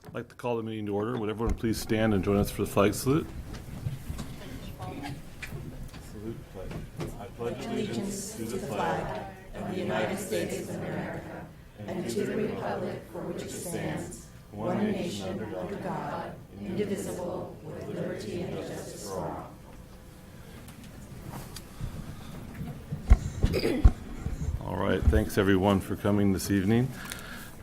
I'd like to call the meeting to order. Would everyone please stand and join us for the flag salute? Salute the flag. I pledge allegiance to the flag of the United States of America and to the republic for which it stands, one nation under God, indivisible, with liberty and justice for all. All right, thanks everyone for coming this evening.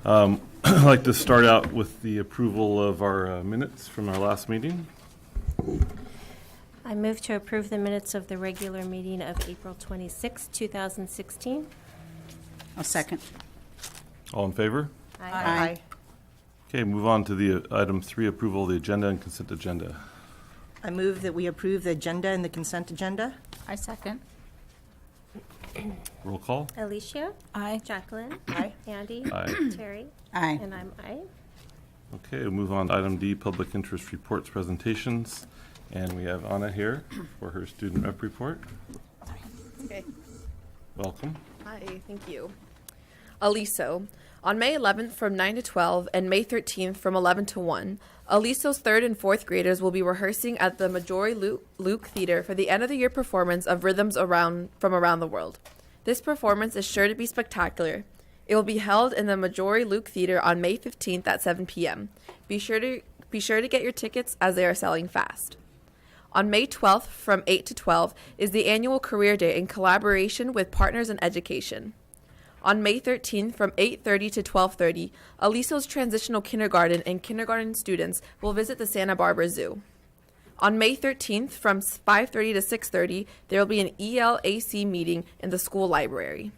I'd like to start out with the approval of our minutes from our last meeting. I move to approve the minutes of the regular meeting of April 26, 2016. I'll second. All in favor? Aye. Okay, move on to the item 3, approval of the agenda and consent agenda. I move that we approve the agenda and the consent agenda. I second. Roll call. Alicia? Aye. Jacqueline? Aye. Andy? Aye. Terry? Aye. And I'm aye. Okay, we'll move on to item D, public interest reports presentations. And we have Anna here for her student rep report. Okay. Welcome. Hi, thank you. Aliso. On May 11th from 9 to 12 and May 13th from 11 to 1, Aliso's 3rd and 4th graders will be rehearsing at the Majori Luke Theater for the end-of-the-year performance of Rhythms from Around the World. This performance is sure to be spectacular. It will be held in the Majori Luke Theater on May 15th at 7 p.m. Be sure to get your tickets as they are selling fast. On May 12th from 8 to 12 is the annual Career Day in collaboration with Partners in Education. On May 13th from 8:30 to 12:30, Aliso's transitional kindergarten and kindergarten students will visit the Santa Barbara Zoo. On May 13th from 5:30 to 6:30, there will be an ELAC meeting in the school library.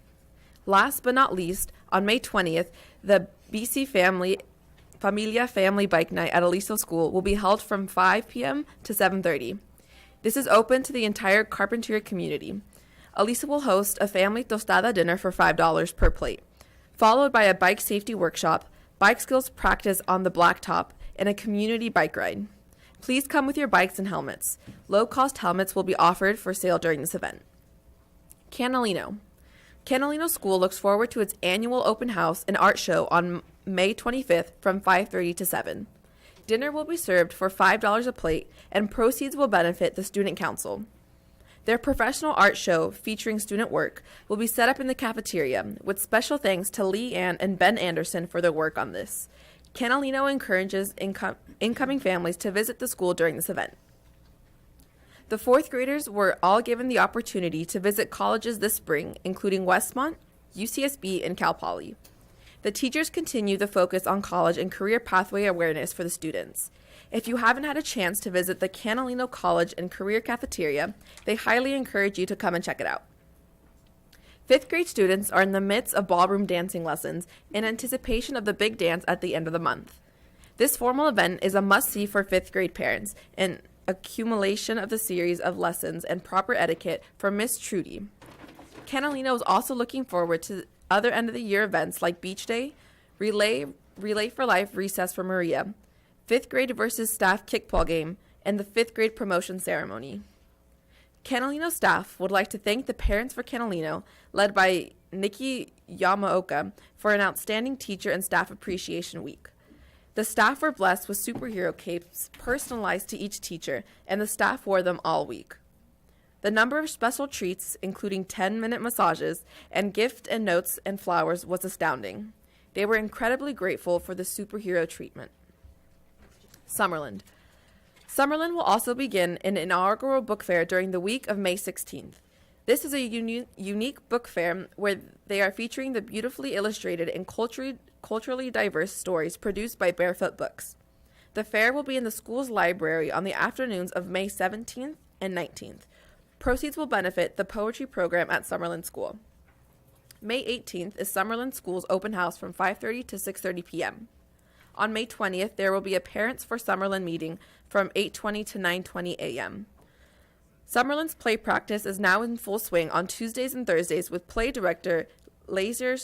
Last but not least, on May 20th, the BC Familia Family Bike Night at Aliso School will be held from 5 p.m. to 7:30. This is open to the entire Carpentier community. Aliso will host a family tostada dinner for $5 per plate, followed by a bike safety workshop, bike skills practice on the blacktop, and a community bike ride. Please come with your bikes and helmets. Low-cost helmets will be offered for sale during this event. Canalino. Canalino School looks forward to its annual open house and art show on May 25th from 5:30 to 7. Dinner will be served for $5 a plate, and proceeds will benefit the Student Council. Their professional art show featuring student work will be set up in the cafeteria, with special thanks to Lee Ann and Ben Anderson for their work on this. Canalino encourages incoming families to visit the school during this event. The 4th graders were all given the opportunity to visit colleges this spring, including Westmont, UCSB, and Cal Poly. The teachers continue the focus on college and career pathway awareness for the students. If you haven't had a chance to visit the Canalino College and Career Cafeteria, they highly encourage you to come and check it out. 5th grade students are in the midst of ballroom dancing lessons in anticipation of the big dance at the end of the month. This formal event is a must-see for 5th grade parents, an accumulation of the series of lessons and proper etiquette for Miss Trudy. Canalino is also looking forward to other end-of-the-year events like Beach Day, Relay for Life Recess for Maria, 5th grade versus staff kickball game, and the 5th grade promotion ceremony. Canalino staff would like to thank the Parents for Canalino, led by Nikki Yamaoka, for an outstanding teacher and staff appreciation week. The staff were blessed with superhero capes personalized to each teacher, and the staff wore them all week. The number of special treats, including 10-minute massages, and gift and notes and flowers was astounding. They were incredibly grateful for the superhero treatment. Summerland. Summerland will also begin an inaugural book fair during the week of May 16th. This is a unique book fair where they are featuring the beautifully illustrated and culturally diverse stories produced by Barefoot Books. The fair will be in the school's library on the afternoons of May 17th and 19th. Proceeds will benefit the poetry program at Summerland School. May 18th is Summerland School's open house from 5:30 to 6:30 p.m. On May 20th, there will be a Parents for Summerland meeting from 8:20 to 9:20 a.m. Summerland's play practice is now in full swing on Tuesdays and Thursdays with play director Laser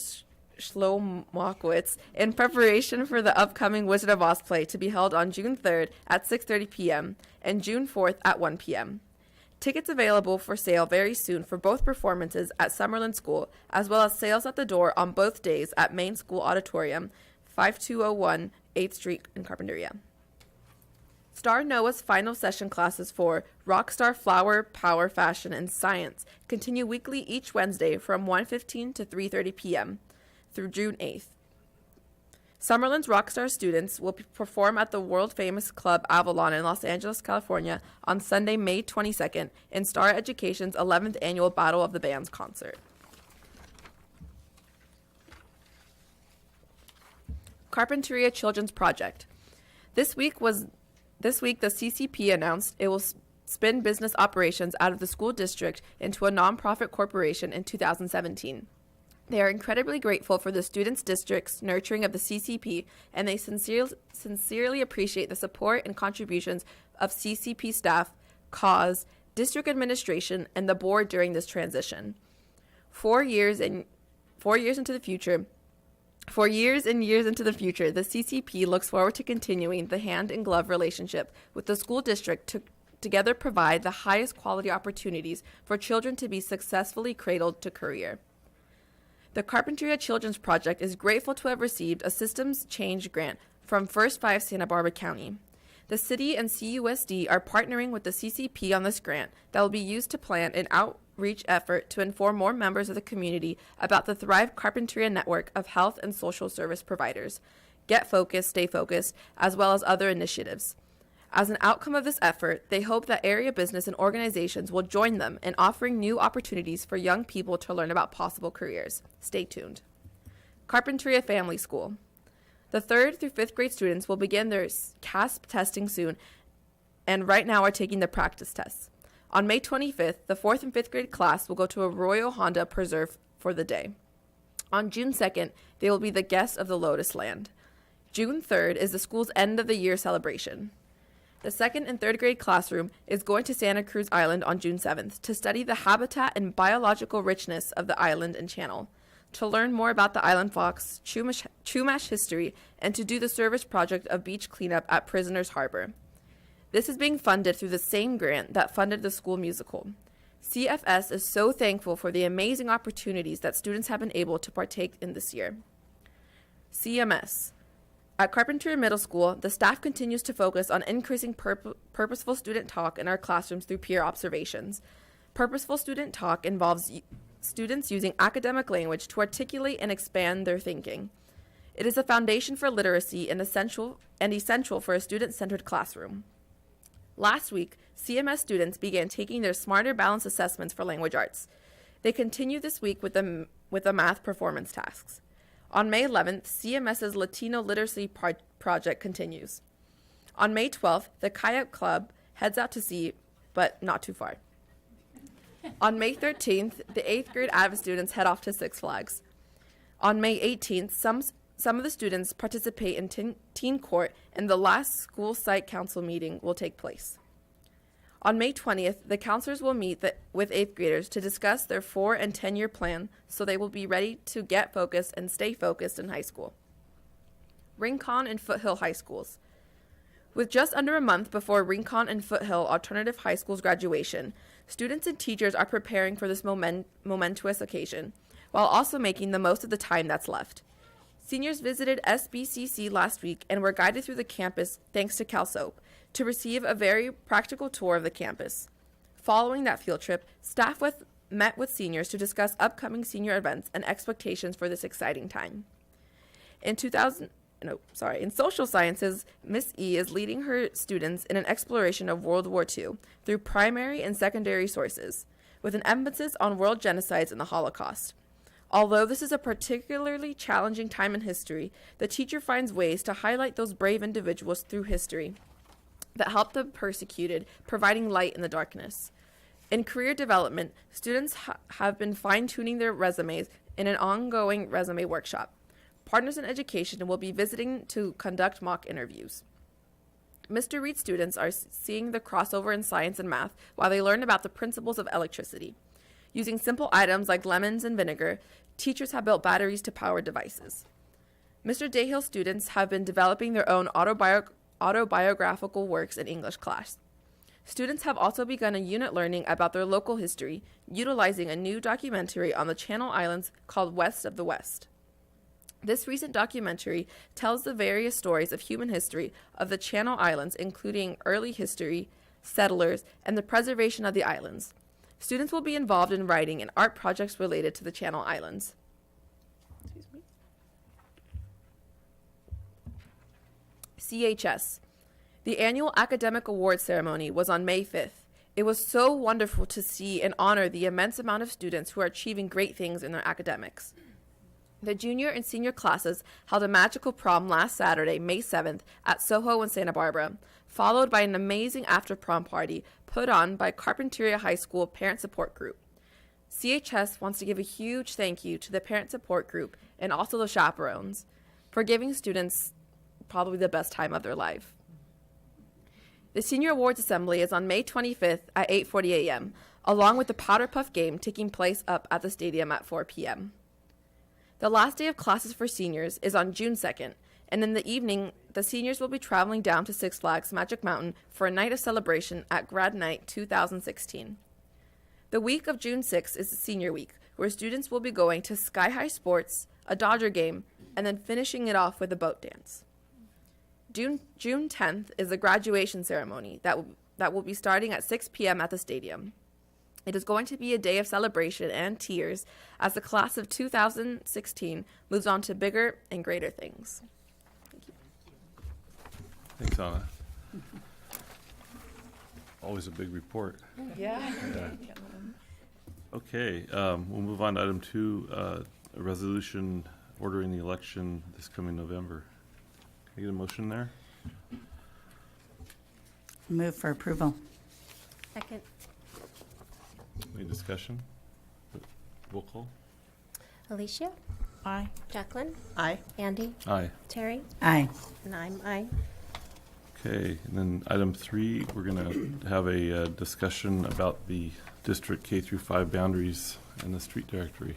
Schlomowitz in preparation for the upcoming Wizard of Oz play to be held on June 3rd at 6:30 p.m. and June 4th at 1 p.m. Tickets available for sale very soon for both performances at Summerland School, as well as sales at the door on both days at Main School Auditorium, 5201 8th Street in Carpinteria. Star Noah's final session classes for Rockstar Flower, Power, Fashion, and Science continue weekly each Wednesday from 1:15 to 3:30 p.m. through June 8th. Summerlin's Rockstar students will perform at the world-famous Club Avalon in Los Angeles, California on Sunday, May 22nd in Star Education's 11th Annual Battle of the Bands concert. Carpinteria Children's Project. This week, the CCP announced it will spin business operations out of the school district into a nonprofit corporation in 2017. They are incredibly grateful for the students' district's nurturing of the CCP, and they sincerely appreciate the support and contributions of CCP staff, CAUSE, district administration, and the board during this transition. 4 years and years into the future, the CCP looks forward to continuing the hand-in-glove relationship with the school district to together provide the highest quality opportunities for children to be successfully cradled to career. The Carpinteria Children's Project is grateful to have received a systems change grant from First 5 Santa Barbara County. The city and CUSD are partnering with the CCP on this grant that will be used to plan an outreach effort to inform more members of the community about the Thrive Carpinteria network of health and social service providers, Get Focused, Stay Focused, as well as other initiatives. As an outcome of this effort, they hope that area business and organizations will join them in offering new opportunities for young people to learn about possible careers. Stay tuned. Carpinteria Family School. The 3rd through 5th grade students will begin their CASP testing soon and right now are taking the practice tests. On May 25th, the 4th and 5th grade class will go to Arroyo Honda Preserve for the day. On June 2nd, they will be the guests of the Lotus Land. June 3rd is the school's end of the year celebration. The 2nd and 3rd grade classroom is going to Santa Cruz Island on June 7th to study the habitat and biological richness of the island and channel, to learn more about the island fox, Chumash history, and to do the service project of beach cleanup at Prisoners Harbor. This is being funded through the same grant that funded the school musical. CFS is so thankful for the amazing opportunities that students have been able to partake in this year. CMS. At Carpinteria Middle School, the staff continues to focus on increasing purposeful student talk in our classrooms through peer observations. Purposeful student talk involves students using academic language to articulate and expand their thinking. It is a foundation for literacy and essential for a student-centered classroom. Last week, CMS students began taking their Smarter Balance assessments for language arts. They continue this week with the math performance tasks. On May 11th, CMS's Latino Literacy Project continues. On May 12th, the Kayak Club heads out to sea, but not too far. On May 13th, the 8th grade Advent students head off to Six Flags. On May 18th, some of the students participate in teen court, and the last school site council meeting will take place. On May 20th, the counselors will meet with 8th graders to discuss their 4- and 10-year plan so they will be ready to get focused and stay focused in high school. Rincon and Foothill High Schools. With just under a month before Rincon and Foothill Alternative High School's graduation, students and teachers are preparing for this momentous occasion, while also making the most of the time that's left. Seniors visited SBCC last week and were guided through the campus thanks to CalSoap to receive a very practical tour of the campus. Following that field trip, staff met with seniors to discuss upcoming senior events and expectations for this exciting time. In social sciences, Miss E is leading her students in an exploration of World War II through primary and secondary sources, with an emphasis on world genocides and the Holocaust. Although this is a particularly challenging time in history, the teacher finds ways to highlight those brave individuals through history that helped the persecuted, providing light in the darkness. In career development, students have been fine-tuning their resumes in an ongoing resume workshop. Partners in Education will be visiting to conduct mock interviews. Mr. Reed students are seeing the crossover in science and math while they learn about the principles of electricity. Using simple items like lemons and vinegar, teachers have built batteries to power devices. Mr. Dayhill students have been developing their own autobiographical works in English class. Students have also begun a unit learning about their local history, utilizing a new documentary on the Channel Islands called West of the West. This recent documentary tells the various stories of human history of the Channel Islands, including early history, settlers, and the preservation of the islands. Students will be involved in writing and art projects related to the Channel Islands. CHS. The annual academic awards ceremony was on May 5th. It was so wonderful to see and honor the immense amount of students who are achieving great things in their academics. The junior and senior classes held a magical prom last Saturday, May 7th, at Soho in Santa Barbara, followed by an amazing after-prom party put on by Carpinteria High School Parent Support Group. CHS wants to give a huge thank you to the Parent Support Group and also the chaperones for giving students probably the best time of their life. The Senior Awards Assembly is on May 25th at 8:40 a.m., along with the Powder Puff game taking place up at the stadium at 4 p.m. The last day of classes for seniors is on June 2nd, and in the evening, the seniors will be traveling down to Six Flags Magic Mountain for a night of celebration at Grad Night 2016. The week of June 6th is the Senior Week, where students will be going to Sky High Sports, a Dodger game, and then finishing it off with a boat dance. June 10th is the graduation ceremony that will be starting at 6 p.m. at the stadium. It is going to be a day of celebration and tears as the class of 2016 moves on to bigger and greater things. Thank you. Thanks, Anna. Always a big report. Yeah. Okay, we'll move on to item 2, a resolution ordering the election this coming November. Can I get a motion there? Move for approval. Second. Any discussion? Roll call? Alicia? Aye. Jacqueline? Aye. Andy? Aye. Terry? Aye. And I'm aye. Okay, and then item 3, we're going to have a discussion about the district K through 5 boundaries and the street directory.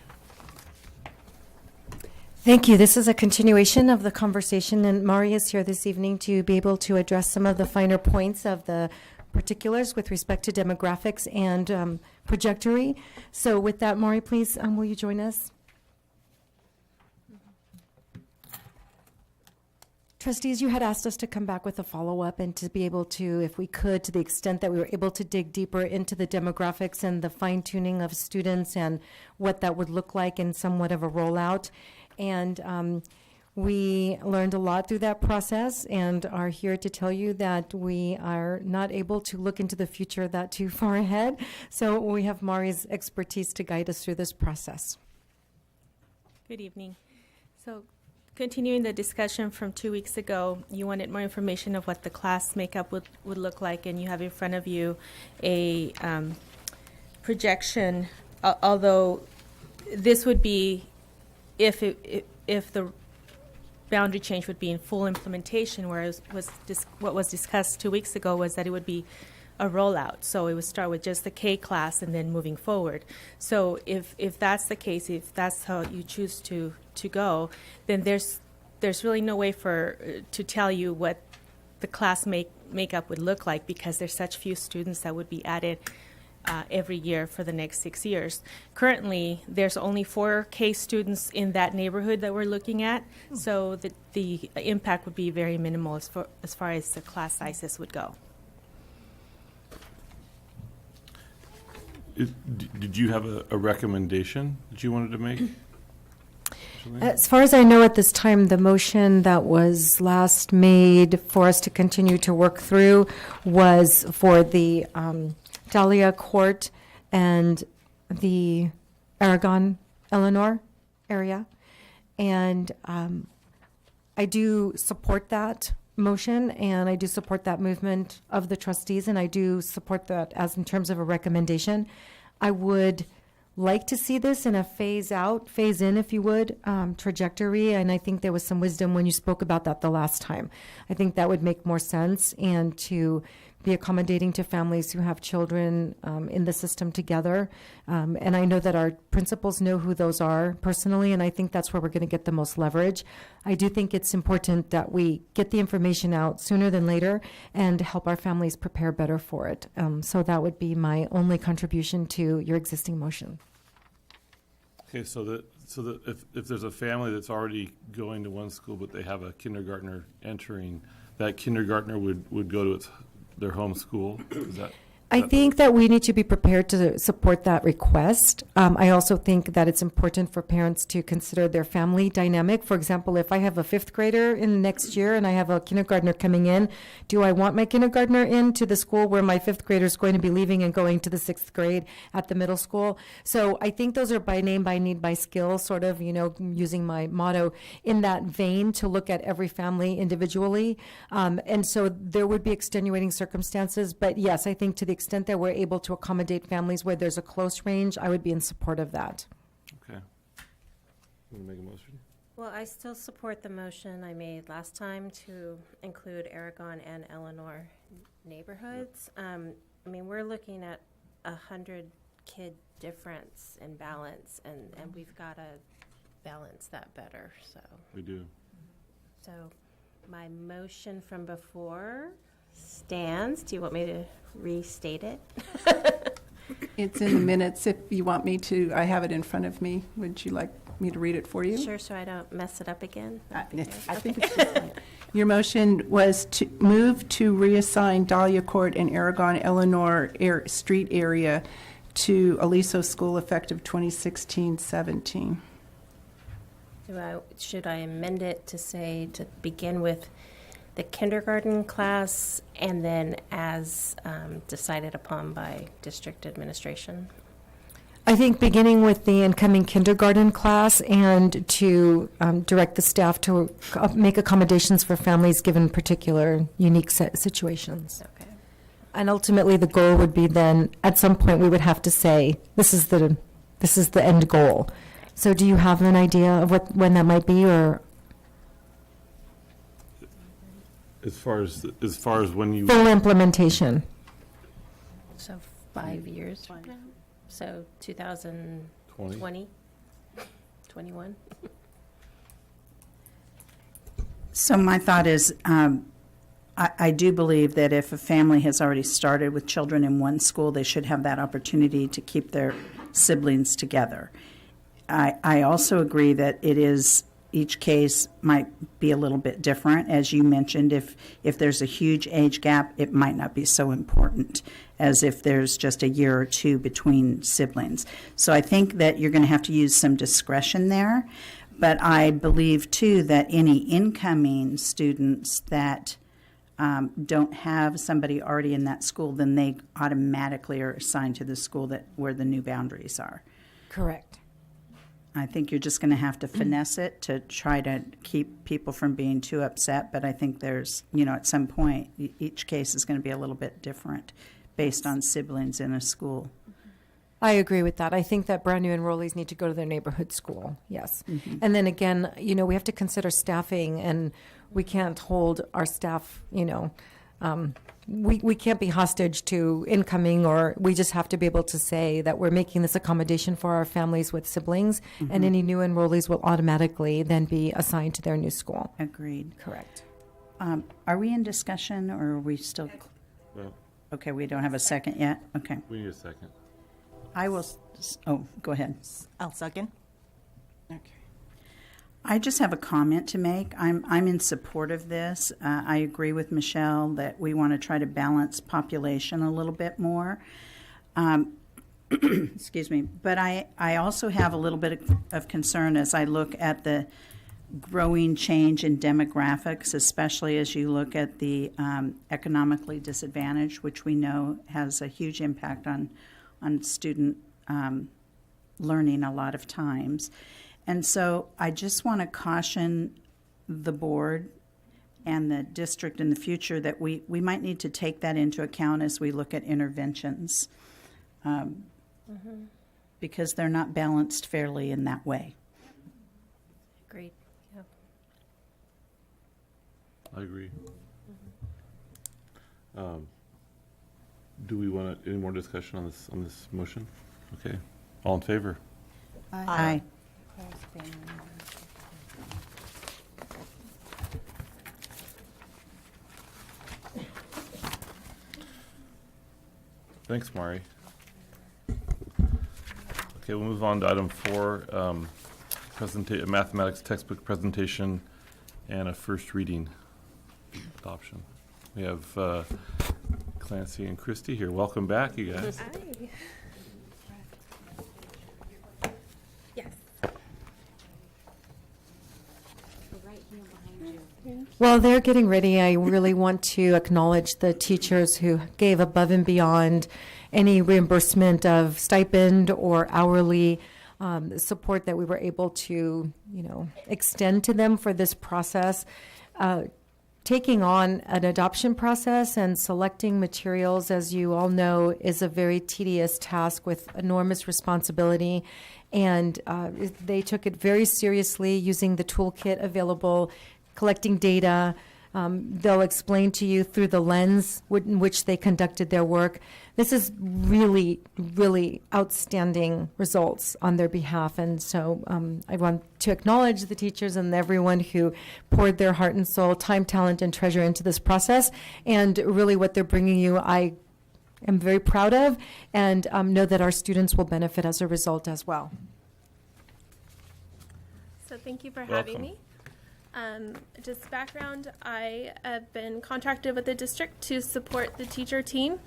Thank you. This is a continuation of the conversation, and Mari is here this evening to be able to address some of the finer points of the particulars with respect to demographics and trajectory. So with that, Mari, please, will you join us? Trustees, you had asked us to come back with a follow-up and to be able to, if we could, to the extent that we were able to dig deeper into the demographics and the fine-tuning of students and what that would look like in somewhat of a rollout. And we learned a lot through that process and are here to tell you that we are not able to look into the future that too far ahead. So we have Mari's expertise to guide us through this process. Good evening. So continuing the discussion from 2 weeks ago, you wanted more information of what the class makeup would look like, and you have in front of you a projection, although this would be if the boundary change would be in full implementation, whereas what was discussed 2 weeks ago was that it would be a rollout. So it would start with just the K class and then moving forward. So if that's the case, if that's how you choose to go, then there's really no way to tell you what the class makeup would look like, because there's such few students that would be added every year for the next 6 years. Currently, there's only 4 K students in that neighborhood that we're looking at, so the impact would be very minimal as far as the class sizes would go. Did you have a recommendation that you wanted to make? As far as I know at this time, the motion that was last made for us to continue to work through was for the Dahlia Court and the Aragon, Eleanor area. And I do support that motion, and I do support that movement of the trustees, and I do support that as in terms of a recommendation. I would like to see this in a phase in, if you would, trajectory. And I think there was some wisdom when you spoke about that the last time. I think that would make more sense, and to be accommodating to families who have children in the system together. And I know that our principals know who those are personally, and I think that's where we're going to get the most leverage. I do think it's important that we get the information out sooner than later and help our families prepare better for it. So that would be my only contribution to your existing motion. Okay, so that if there's a family that's already going to one school, but they have a kindergartner entering, that kindergartner would go to their home school? Is that? I think that we need to be prepared to support that request. I also think that it's important for parents to consider their family dynamic. For example, if I have a fifth grader in next year and I have a kindergartner coming in, do I want my kindergartner into the school where my fifth grader is going to be leaving and going to the sixth grade at the middle school? So I think those are by name, by need, by skill, sort of, using my motto in that vein to look at every family individually. And so there would be extenuating circumstances. But yes, I think to the extent that we're able to accommodate families where there's a close range, I would be in support of that. Okay. Want to make a motion? Well, I still support the motion I made last time to include Aragon and Eleanor neighborhoods. We're looking at 100 kid difference in balance, and we've got to balance that better, so. We do. So my motion from before stands. Do you want me to restate it? It's in the minutes if you want me to. I have it in front of me. Would you like me to read it for you? Sure, so I don't mess it up again. I think it's just fine. Your motion was to move to reassign Dahlia Court and Aragon Eleanor Street area to Aliso School effective 2016-17. Should I amend it to say to begin with the kindergarten class and then as decided upon by district administration? I think beginning with the incoming kindergarten class and to direct the staff to make accommodations for families given particular unique situations. Okay. And ultimately, the goal would be then, at some point, we would have to say, this is the end goal. So do you have an idea of when that might be, or? As far as when you. Full implementation. So 5 years from now? So 2020? 21? So my thought is, I do believe that if a family has already started with children in one school, they should have that opportunity to keep their siblings together. I also agree that each case might be a little bit different. As you mentioned, if there's a huge age gap, it might not be so important as if there's just a year or two between siblings. So I think that you're going to have to use some discretion there. But I believe, too, that any incoming students that don't have somebody already in that school, then they automatically are assigned to the school where the new boundaries are. Correct. I think you're just going to have to finesse it to try to keep people from being too upset. But I think there's, at some point, each case is going to be a little bit different based on siblings in a school. I agree with that. I think that brand new enrollees need to go to their neighborhood school, yes. Mm-hmm. And then again, we have to consider staffing, and we can't hold our staff, we can't be hostage to incoming, or we just have to be able to say that we're making this accommodation for our families with siblings, mm-hmm. and any new enrollees will automatically then be assigned to their new school. Agreed. Correct. Are we in discussion, or are we still? Well, okay, we don't have a second yet? Okay. we need a second. I will, go ahead. I'll second. Okay. I just have a comment to make. I'm in support of this. I agree with Michelle that we want to try to balance population a little bit more. Excuse me. But I also have a little bit of concern as I look at the growing change in demographics, especially as you look at the economically disadvantaged, which we know has a huge impact on student learning a lot of times. And so I just want to caution the board and the district in the future that we might need to take that into account as we look at interventions, because they're not balanced fairly in that way. Agreed. Yep. I agree. Do we want any more discussion on this motion? Okay. All in favor? Aye. Thanks, Mari. Okay, we'll move on to item 4, mathematics textbook presentation and a first reading adoption. We have Clancy and Christy here. Welcome back, you guys. Yes. While they're getting ready, I really want to acknowledge the teachers who gave above and beyond any reimbursement of stipend or hourly support that we were able to, extend to them for this process. Taking on an adoption process and selecting materials, as you all know, is a very tedious task with enormous responsibility. And they took it very seriously, using the toolkit available, collecting data. They'll explain to you through the lens in which they conducted their work. This is really, really outstanding results on their behalf. And so I want to acknowledge the teachers and everyone who poured their heart and soul, time, talent, and treasure into this process. And really what they're bringing you, I am very proud of, and know that our students will benefit as a result as well. So thank you for having me. Just background, I have been contracted with the district to support the teacher team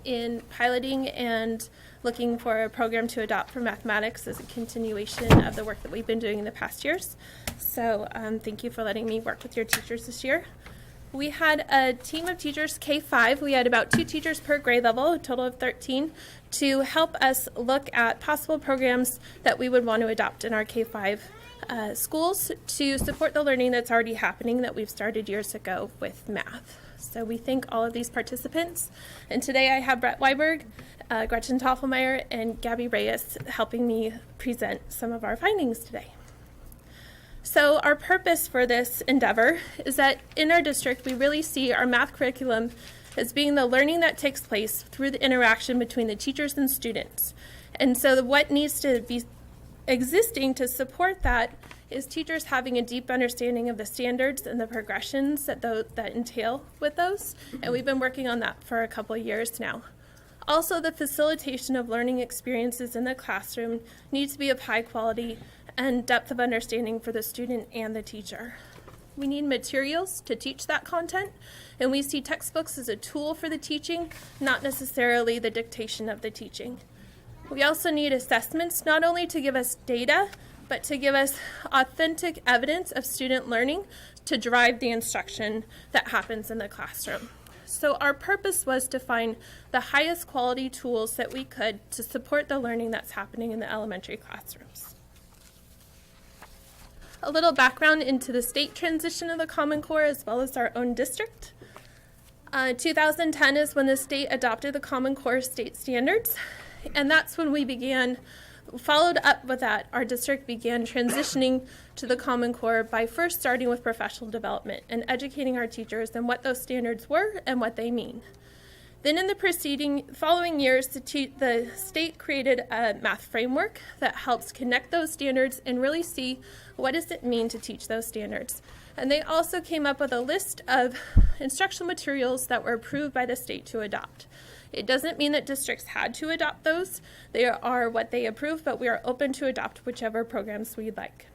in piloting and looking for a program to adopt for mathematics as a continuation of the work that we've been doing in the past years. So thank you for letting me work with your teachers this year. We had a team of teachers, K-5. We had about 2 teachers per grade level, a total of 13, to help us look at possible programs that we would want to adopt in our K-5 schools to support the learning that's already happening that we've started years ago with math. So we thank all of these participants. And today I have Brett Weiberg, Gretchen Toffelmeyer, and Gabby Reyes helping me present some of our findings today. So our purpose for this endeavor is that in our district, we really see our math curriculum as being the learning that takes place through the interaction between the teachers and students. And so what needs to be existing to support that is teachers having a deep understanding of the standards and the progressions that entail with those. And we've been working on that for a couple of years now. Also, the facilitation of learning experiences in the classroom needs to be of high quality and depth of understanding for the student and the teacher. We need materials to teach that content, and we see textbooks as a tool for the teaching, not necessarily the dictation of the teaching. We also need assessments, not only to give us data, but to give us authentic evidence of student learning to drive the instruction that happens in the classroom. So our purpose was to find the highest quality tools that we could to support the learning that's happening in the elementary classrooms. A little background into the state transition of the Common Core as well as our own district. 2010 is when the state adopted the Common Core state standards. And that's when we followed up with that, our district began transitioning to the Common Core by first starting with professional development and educating our teachers on what those standards were and what they mean. Then in the following years, the state created a math framework that helps connect those standards and really see what does it mean to teach those standards. And they also came up with a list of instructional materials that were approved by the state to adopt. It doesn't mean that districts had to adopt those. They are what they approve, but we are open to adopt whichever programs we'd like.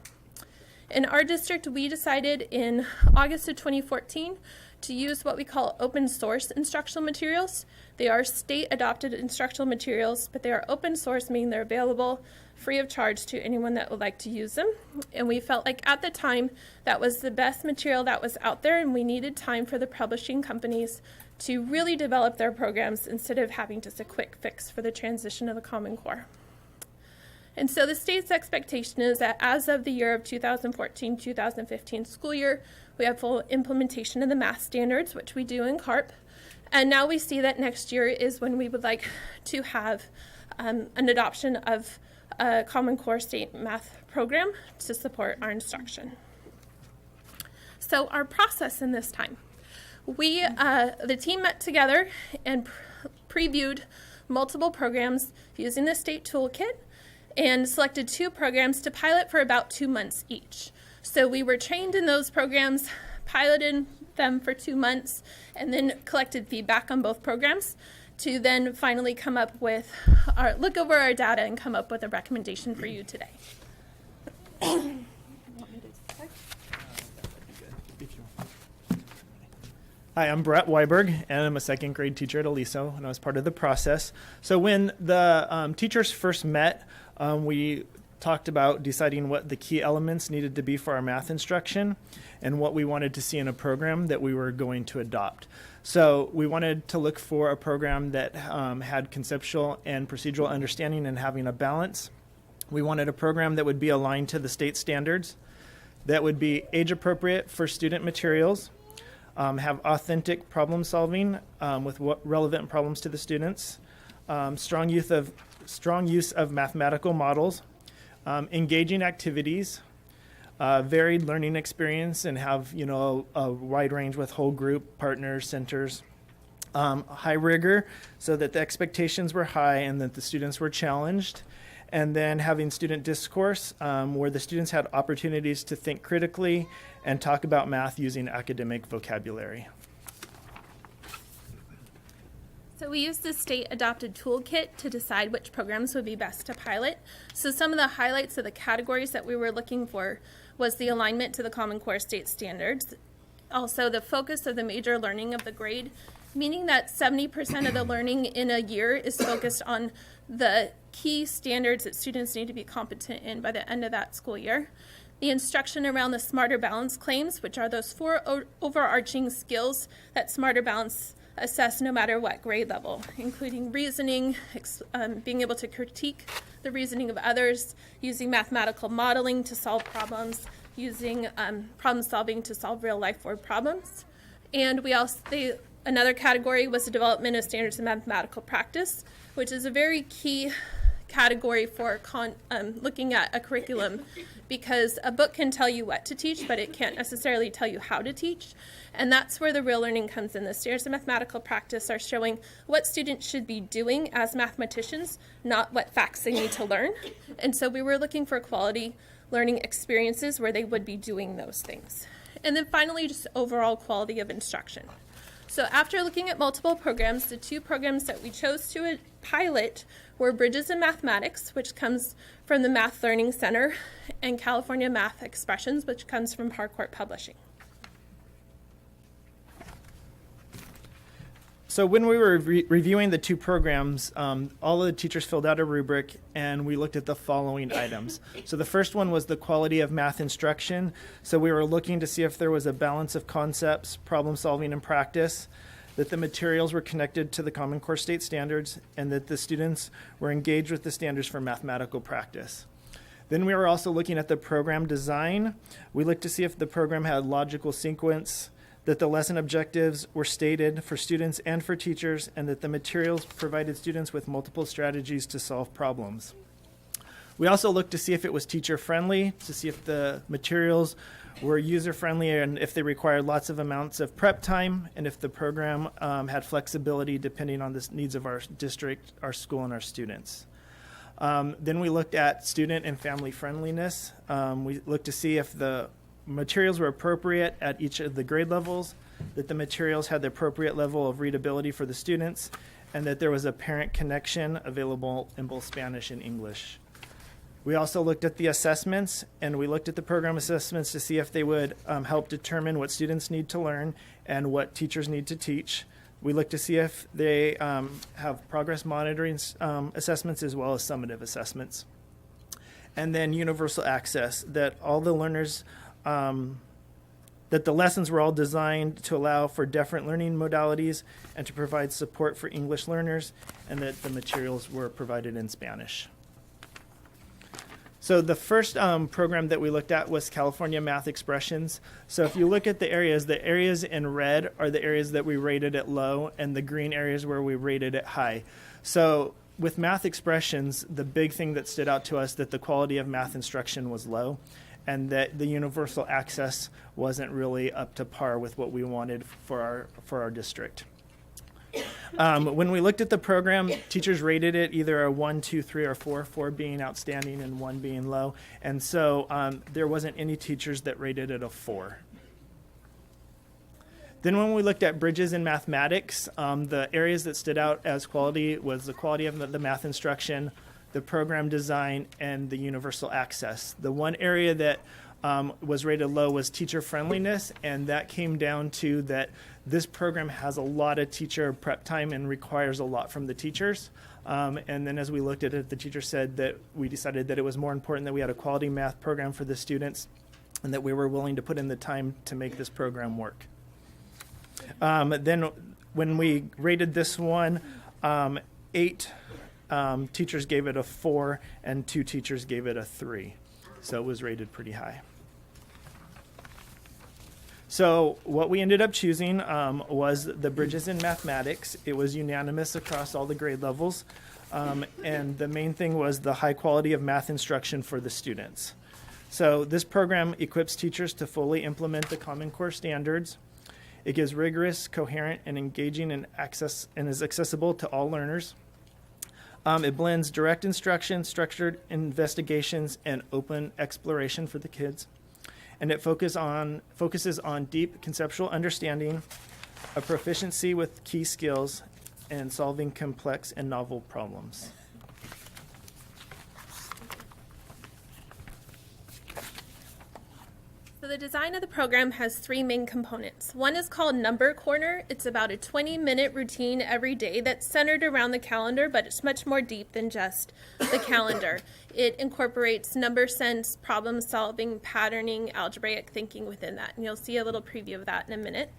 In our district, we decided in August of 2014 to use what we call open source instructional materials. They are state adopted instructional materials, but they are open source, meaning they're available free of charge to anyone that would like to use them. And we felt like at the time that was the best material that was out there, and we needed time for the publishing companies to really develop their programs instead of having just a quick fix for the transition of the Common Core. And so the state's expectation is that as of the year of 2014-2015 school year, we have full implementation of the math standards, which we do in CARP. And now we see that next year is when we would like to have an adoption of a Common Core state math program to support our instruction. So our process in this time. The team met together and previewed multiple programs using the state toolkit and selected 2 programs to pilot for about 2 months each. So we were trained in those programs, piloted them for 2 months, and then collected feedback on both programs to then finally come up with look over our data and come up with a recommendation for you today. Hi, I'm Brett Weiberg, and I'm a second grade teacher at Aliso, and I was part of the process. So when the teachers first met, we talked about deciding what the key elements needed to be for our math instruction and what we wanted to see in a program that we were going to adopt. So we wanted to look for a program that had conceptual and procedural understanding and having a balance. We wanted a program that would be aligned to the state standards, that would be age appropriate for student materials, have authentic problem solving with relevant problems to the students, strong use of mathematical models, engaging activities, varied learning experience, and have a wide range with whole group partners, centers, high rigor, so that the expectations were high and that the students were challenged. And then having student discourse where the students had opportunities to think critically and talk about math using academic vocabulary. So we used the state adopted toolkit to decide which programs would be best to pilot. So some of the highlights of the categories that we were looking for was the alignment to the Common Core state standards. Also the focus of the major learning of the grade, meaning that 70% of the learning in a year is focused on the key standards that students need to be competent in by the end of that school year. The instruction around the Smarter Balance claims, which are those 4 overarching skills that Smarter Balance assess no matter what grade level, including reasoning, being able to critique the reasoning of others, using mathematical modeling to solve problems, using problem solving to solve real life world problems. And we also, another category was the development of standards in mathematical practice, which is a very key category for looking at a curriculum, because a book can tell you what to teach, but it can't necessarily tell you how to teach. And that's where the real learning comes in. The standards of mathematical practice are showing what students should be doing as mathematicians, not what facts they need to learn. And so we were looking for quality learning experiences where they would be doing those things. And then finally, just overall quality of instruction. So after looking at multiple programs, the 2 programs that we chose to pilot were Bridges in Mathematics, which comes from the Math Learning Center, and California Math Expressions, which comes from Harcourt Publishing. So when we were reviewing the 2 programs, all of the teachers filled out a rubric, and we looked at the following items. So the first one was the quality of math instruction. So we were looking to see if there was a balance of concepts, problem solving, and practice, that the materials were connected to the Common Core state standards, and that the students were engaged with the standards for mathematical practice. Then we were also looking at the program design. We looked to see if the program had logical sequence, that the lesson objectives were stated for students and for teachers, and that the materials provided students with multiple strategies to solve problems. We also looked to see if it was teacher-friendly, to see if the materials were user-friendly and if they required lots of amounts of prep time, and if the program had flexibility depending on the needs of our district, our school, and our students. Then we looked at student and family friendliness. We looked to see if the materials were appropriate at each of the grade levels, that the materials had the appropriate level of readability for the students, and that there was a parent connection available in both Spanish and English. We also looked at the assessments, and we looked at the program assessments to see if they would help determine what students need to learn and what teachers need to teach. We looked to see if they have progress monitoring assessments as well as summative assessments. And then universal access, that all the learners that the lessons were all designed to allow for different learning modalities and to provide support for English learners, and that the materials were provided in Spanish. So the first program that we looked at was California Math Expressions. So if you look at the areas in red are the areas that we rated at low, and the green areas where we rated it high. So with Math Expressions, the big thing that stood out to us that the quality of math instruction was low, and that the universal access wasn't really up to par with what we wanted for our district. When we looked at the program, teachers rated it either a 1, 2, 3, or 4, 4 being outstanding and 1 being low. And so there wasn't any teachers that rated it a 4. Then when we looked at bridges in mathematics, the areas that stood out as quality was the quality of the math instruction, the program design, and the universal access. The one area that was rated low was teacher friendliness, and that came down to that this program has a lot of teacher prep time and requires a lot from the teachers. And then as we looked at it, the teacher said that we decided that it was more important that we had a quality math program for the students and that we were willing to put in the time to make this program work. Then when we rated this one, 8 teachers gave it a 4 and 2 teachers gave it a 3. So it was rated pretty high. So what we ended up choosing was the bridges in mathematics. It was unanimous across all the grade levels. And the main thing was the high quality of math instruction for the students. So this program equips teachers to fully implement the Common Core standards. It gives rigorous, coherent, and engaging and is accessible to all learners. It blends direct instruction, structured investigations, and open exploration for the kids. And it focuses on deep conceptual understanding, a proficiency with key skills, and solving complex and novel problems. So the design of the program has 3 main components. One is called Number Corner. It's about a 20-minute routine every day that's centered around the calendar, but it's much more deep than just the calendar. It incorporates number sense, problem solving, patterning, algebraic thinking within that. And you'll see a little preview of that in a minute.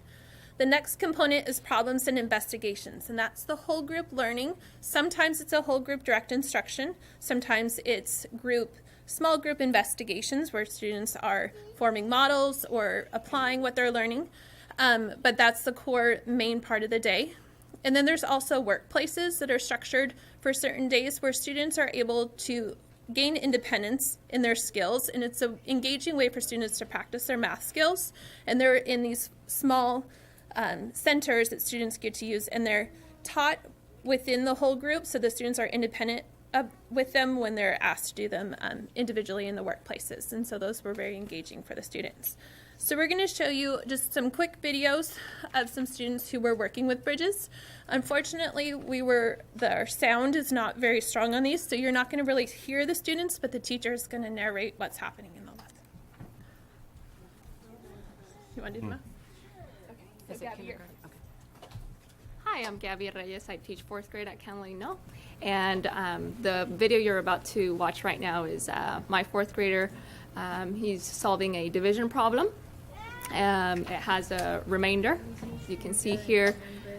The next component is problems and investigations, and that's the whole group learning. Sometimes it's a whole group direct instruction. Sometimes it's small group investigations where students are forming models or applying what they're learning. But that's the core main part of the day. And then there's also workplaces that are structured for certain days where students are able to gain independence in their skills. And it's an engaging way for students to practice their math skills. And they're in these small centers that students get to use, and they're taught within the whole group, so the students are independent with them when they're asked to do them individually in the workplaces. And so those were very engaging for the students. So we're going to show you just some quick videos of some students who were working with bridges. Unfortunately, our sound is not very strong on these, so you're not going to really hear the students, but the teacher is going to narrate what's happening in the lesson. You want to do the math? Hi, I'm Gabby Reyes. I teach 4th grade at Ken Lane Mill. And the video you're about to watch right now is my 4th grader. He's solving a division problem. It has a remainder. You can see here,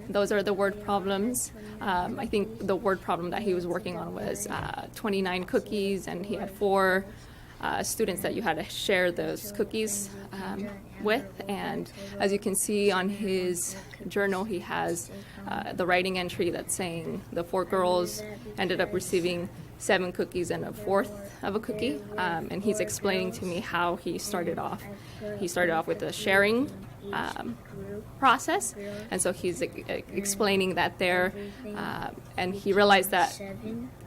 those are the word problems. I think the word problem that he was working on was 29 cookies, and he had 4 students that you had to share those cookies with. And as you can see on his journal, he has the writing entry that's saying the 4 girls ended up receiving 7 cookies and a 4th of a cookie. And he's explaining to me how he started off. He started off with the sharing process, and so he's explaining that there, and he realized that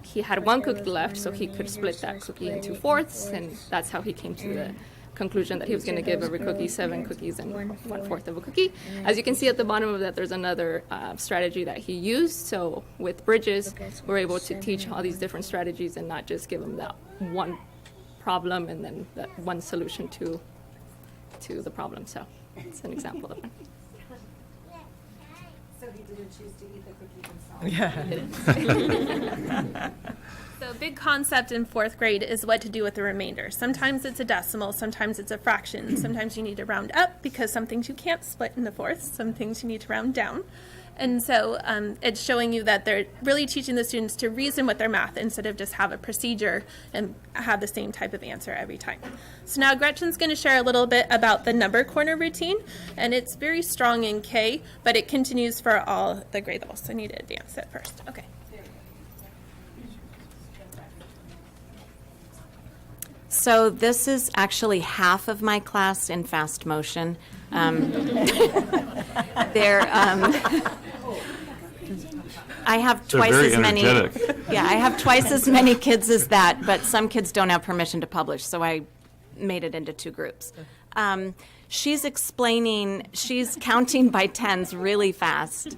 he had 1 cookie left, so he could split that cookie into 4ths, and that's how he came to the conclusion that he was going to give every cookie 7 cookies and 1/4 of a cookie. As you can see at the bottom of that, there's another strategy that he used. So with bridges, we're able to teach all these different strategies and not just give them that one problem and then that one solution to the problem. So it's an example of one. So he didn't choose to eat the cookie himself? Yeah. So a big concept in 4th grade is what to do with the remainder. Sometimes it's a decimal, sometimes it's a fraction. Sometimes you need to round up because some things you can't split into 4ths, some things you need to round down. And so it's showing you that they're really teaching the students to reason with their math instead of just have a procedure and have the same type of answer every time. So now Gretchen's going to share a little bit about the number corner routine, and it's very strong in K, but it continues for all the grade levels. So I need to advance it first. Okay. So this is actually half of my class in fast motion. I have twice as many. Yeah, I have twice as many kids as that, but some kids don't have permission to publish, so I made it into 2 groups. She's explaining, she's counting by tens really fast.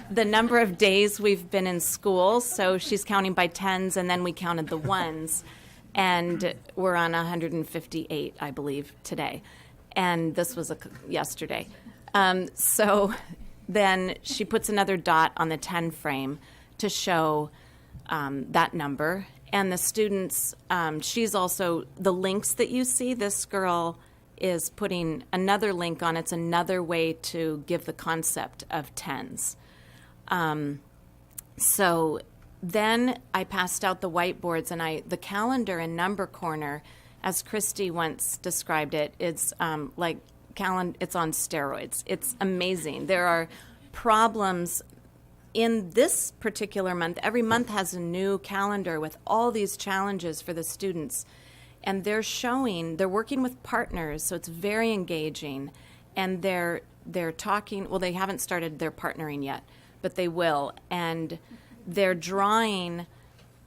The number of days we've been in school, so she's counting by tens, and then we counted the ones. And we're on 158, I believe, today. And this was yesterday. So then she puts another dot on the 10 frame to show that number. And the students, she's also, the links that you see, this girl is putting another link on. It's another way to give the concept of tens. So then I passed out the whiteboards, and the calendar in Number Corner, as Christy once described it, it's like it's on steroids. It's amazing. There are problems in this particular month. Every month has a new calendar with all these challenges for the students. And they're working with partners, so it's very engaging. And they're talking, well, they haven't started their partnering yet, but they will. And they're drawing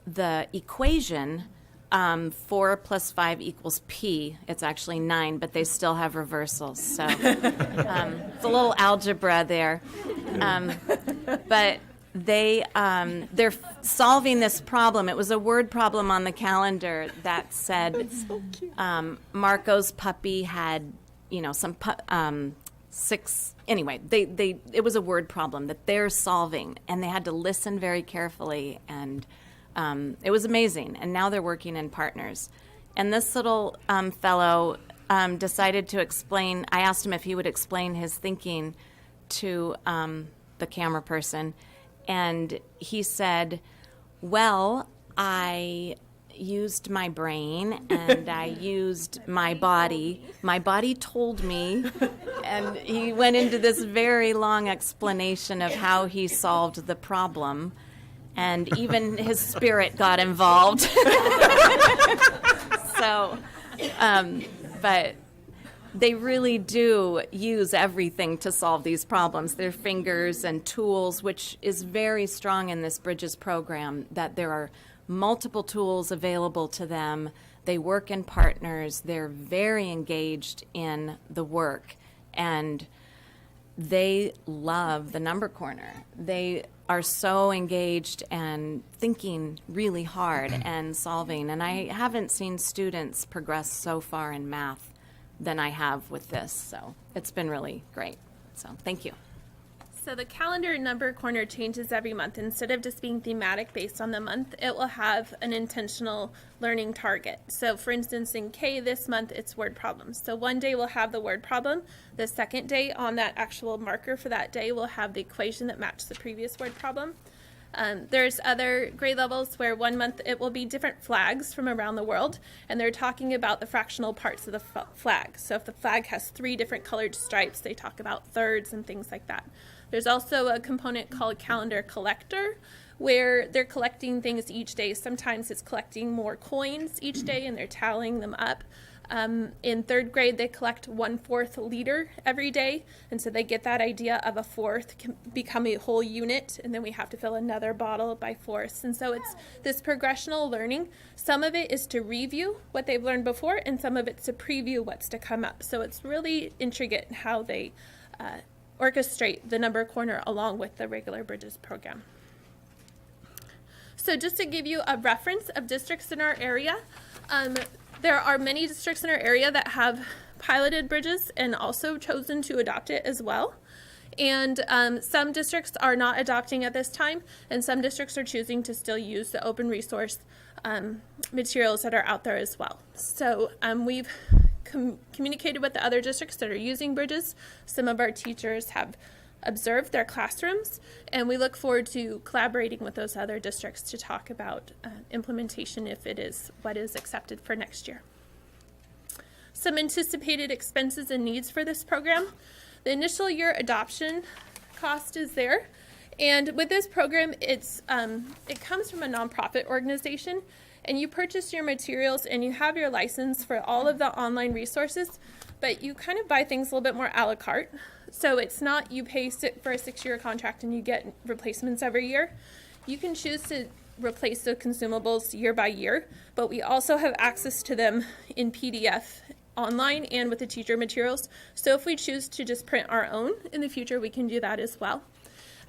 the equation 4 plus 5 equals P. It's actually 9, but they still have reversals. So it's a little algebra there. But they're solving this problem. It was a word problem on the calendar that said Marco's puppy had, some 6. Anyway, it was a word problem that they're solving, and they had to listen very carefully, and it was amazing. And now they're working in partners. And this little fellow decided to explain. I asked him if he would explain his thinking to the camera person, and he said, well, I used my brain and I used my body. My body told me, and he went into this very long explanation of how he solved the problem, and even his spirit got involved. So, but they really do use everything to solve these problems. Their fingers and tools, which is very strong in this Bridges program, that there are multiple tools available to them. They work in partners. They're very engaged in the work, and they love the Number Corner. They are so engaged and thinking really hard and solving. And I haven't seen students progress so far in math than I have with this. So it's been really great. So thank you. So the calendar Number Corner changes every month. Instead of just being thematic based on the month, it will have an intentional learning target. So for instance, in K this month, it's word problems. So one day we'll have the word problem. The second day on that actual marker for that day, we'll have the equation that matched the previous word problem. There's other grade levels where one month it will be different flags from around the world, and they're talking about the fractional parts of the flag. So if the flag has 3 different colored stripes, they talk about thirds and things like that. There's also a component called Calendar Collector, where they're collecting things each day. Sometimes it's collecting more coins each day, and they're tallying them up. In 3rd grade, they collect 1/4 liter every day, and so they get that idea of a fourth can become a whole unit, and then we have to fill another bottle by fourths. And so it's this progressional learning. Some of it is to review what they've learned before, and some of it's to preview what's to come up. So it's really intricate how they orchestrate the Number Corner along with the regular Bridges program. So just to give you a reference of districts in our area, there are many districts in our area that have piloted Bridges and also chosen to adopt it as well. And some districts are not adopting at this time, and some districts are choosing to still use the open resource materials that are out there as well. So we've communicated with the other districts that are using Bridges. Some of our teachers have observed their classrooms, and we look forward to collaborating with those other districts to talk about implementation if it is what is accepted for next year. Some anticipated expenses and needs for this program. The initial year adoption cost is there, and with this program, it comes from a nonprofit organization, and you purchase your materials and you have your license for all of the online resources, but you kind of buy things a little bit more a la carte. So it's not you pay for a 6-year contract and you get replacements every year. You can choose to replace the consumables year by year, but we also have access to them in PDF online and with the teacher materials. So if we choose to just print our own in the future, we can do that as well.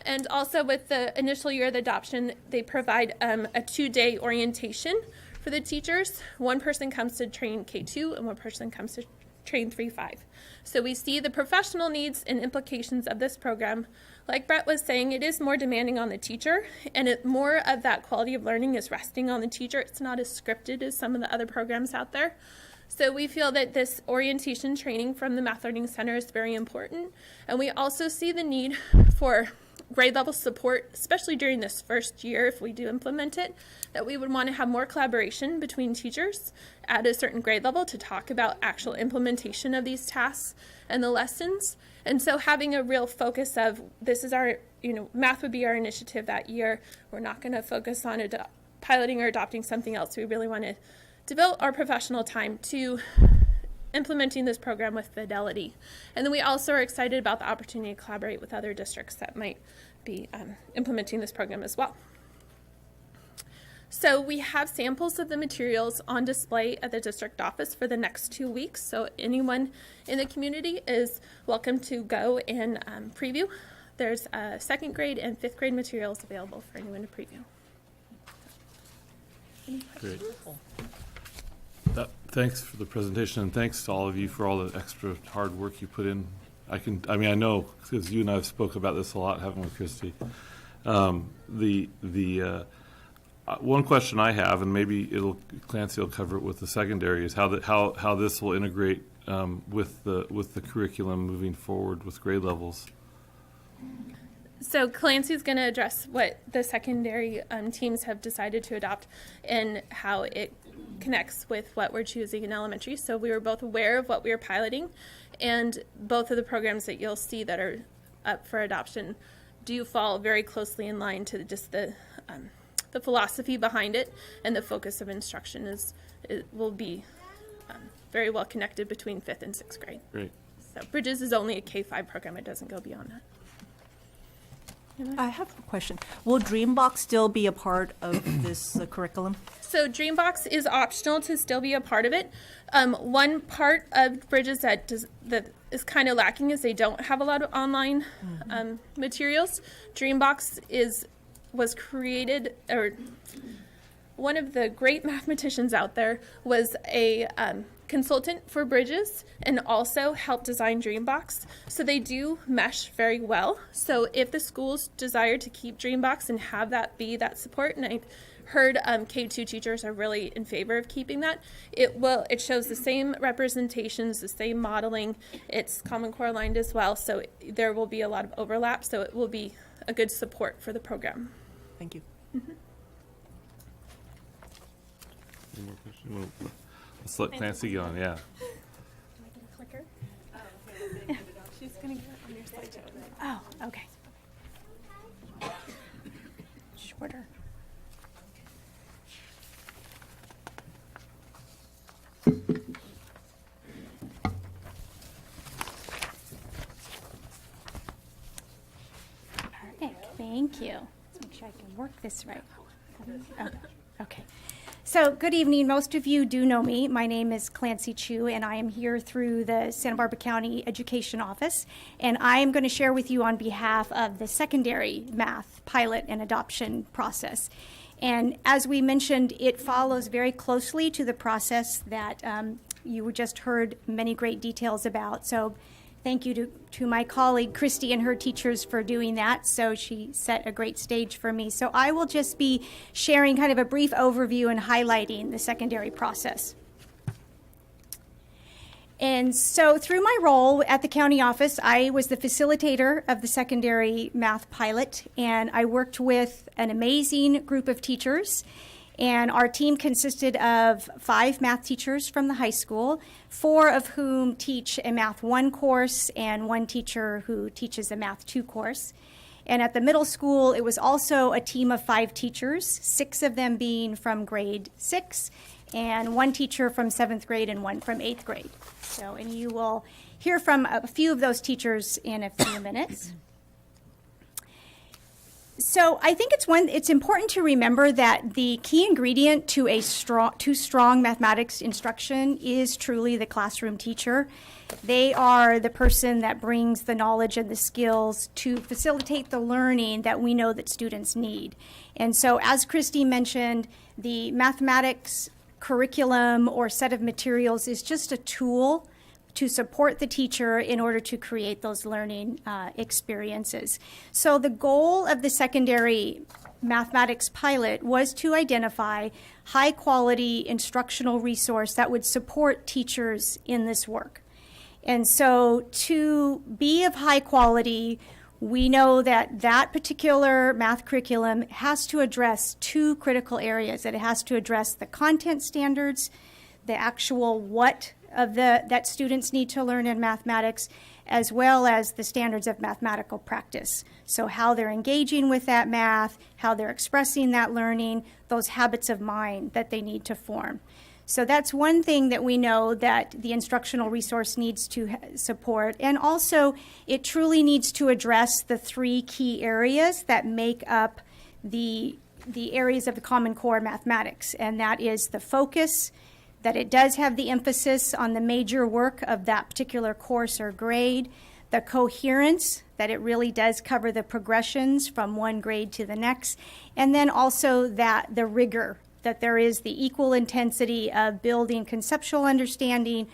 And also with the initial year of the adoption, they provide a 2-day orientation for the teachers. One person comes to train K2 and one person comes to train 3-5. So we see the professional needs and implications of this program. Like Brett was saying, it is more demanding on the teacher, and more of that quality of learning is resting on the teacher. It's not as scripted as some of the other programs out there. So we feel that this orientation training from the Math Learning Center is very important. And we also see the need for grade level support, especially during this first year, if we do implement it, that we would want to have more collaboration between teachers at a certain grade level to talk about actual implementation of these tasks and the lessons. And so having a real focus of, this is our, math would be our initiative that year. We're not going to focus on piloting or adopting something else. We really want to devote our professional time to implementing this program with fidelity. And then we also are excited about the opportunity to collaborate with other districts that might be implementing this program as well. So we have samples of the materials on display at the district office for the next 2 weeks. So anyone in the community is welcome to go and preview. There's 2nd grade and 5th grade materials available for anyone to preview. Great. Thanks for the presentation, and thanks to all of you for all the extra hard work you put in. I know, because you and I have spoke about this a lot, haven't we, Christy? One question I have, and maybe Clancy will cover it with the secondary, is how this will integrate with the curriculum moving forward with grade levels. So Clancy's going to address what the secondary teams have decided to adopt and how it connects with what we're choosing in elementary. So we were both aware of what we were piloting, and both of the programs that you'll see that are up for adoption do fall very closely in line to just the philosophy behind it, and the focus of instruction will be very well connected between 5th and 6th grade. Great. So Bridges is only a K-5 program. It doesn't go beyond that. I have a question. Will Dreambox still be a part of this curriculum? So Dreambox is optional to still be a part of it. One part of Bridges that is kind of lacking is they don't have a lot of online materials. Dreambox was created, or one of the great mathematicians out there was a consultant for Bridges and also helped design Dreambox. So they do mesh very well. So if the schools desire to keep Dreambox and have that be that support, and I've heard K2 teachers are really in favor of keeping that, it shows the same representations, the same modeling. It's Common Core aligned as well, so there will be a lot of overlap, so it will be a good support for the program. Thank you. Mm-hmm. Any more questions? Let's let Clancy go on, yeah. Do I get a clicker? Oh, okay. She's going to get it on your slideshow. Oh, okay. Shorter. Perfect. Thank you. Let's make sure I can work this right. Oh, okay. So, good evening. Most of you do know me. My name is Clancy Chu, and I am here through the Santa Barbara County Education Office. And I am going to share with you on behalf of the secondary math pilot and adoption process. And as we mentioned, it follows very closely to the process that you just heard many great details about. So, thank you to my colleague Christy and her teachers for doing that. So she set a great stage for me. So I will just be sharing kind of a brief overview and highlighting the secondary process. And so through my role at the county office, I was the facilitator of the secondary math pilot, and I worked with an amazing group of teachers. And our team consisted of 5 math teachers from the high school, 4 of whom teach a Math 1 course and 1 teacher who teaches a Math 2 course. And at the middle school, it was also a team of 5 teachers, 6 of them being from grade 6, and 1 teacher from 7th grade and 1 from 8th grade. So, and you will hear from a few of those teachers in a few minutes. So I think it's important to remember that the key ingredient to strong mathematics instruction is truly the classroom teacher. They are the person that brings the knowledge and the skills to facilitate the learning that we know that students need. And so, as Christy mentioned, the mathematics curriculum or set of materials is just a tool to support the teacher in order to create those learning experiences. So the goal of the secondary mathematics pilot was to identify high quality instructional resource that would support teachers in this work. And so to be of high quality, we know that that particular math curriculum has to address two critical areas. That it has to address the content standards, the actual what of that students need to learn in mathematics, as well as the standards of mathematical practice. So how they're engaging with that math, how they're expressing that learning, those habits of mind that they need to form. So that's one thing that we know that the instructional resource needs to support. And also, it truly needs to address the three key areas that make up the areas of the Common Core mathematics. And that is the focus, that it does have the emphasis on the major work of that particular course or grade, the coherence, that it really does cover the progressions from one grade to the next, and then also that the rigor, that there is the equal intensity of building conceptual understanding,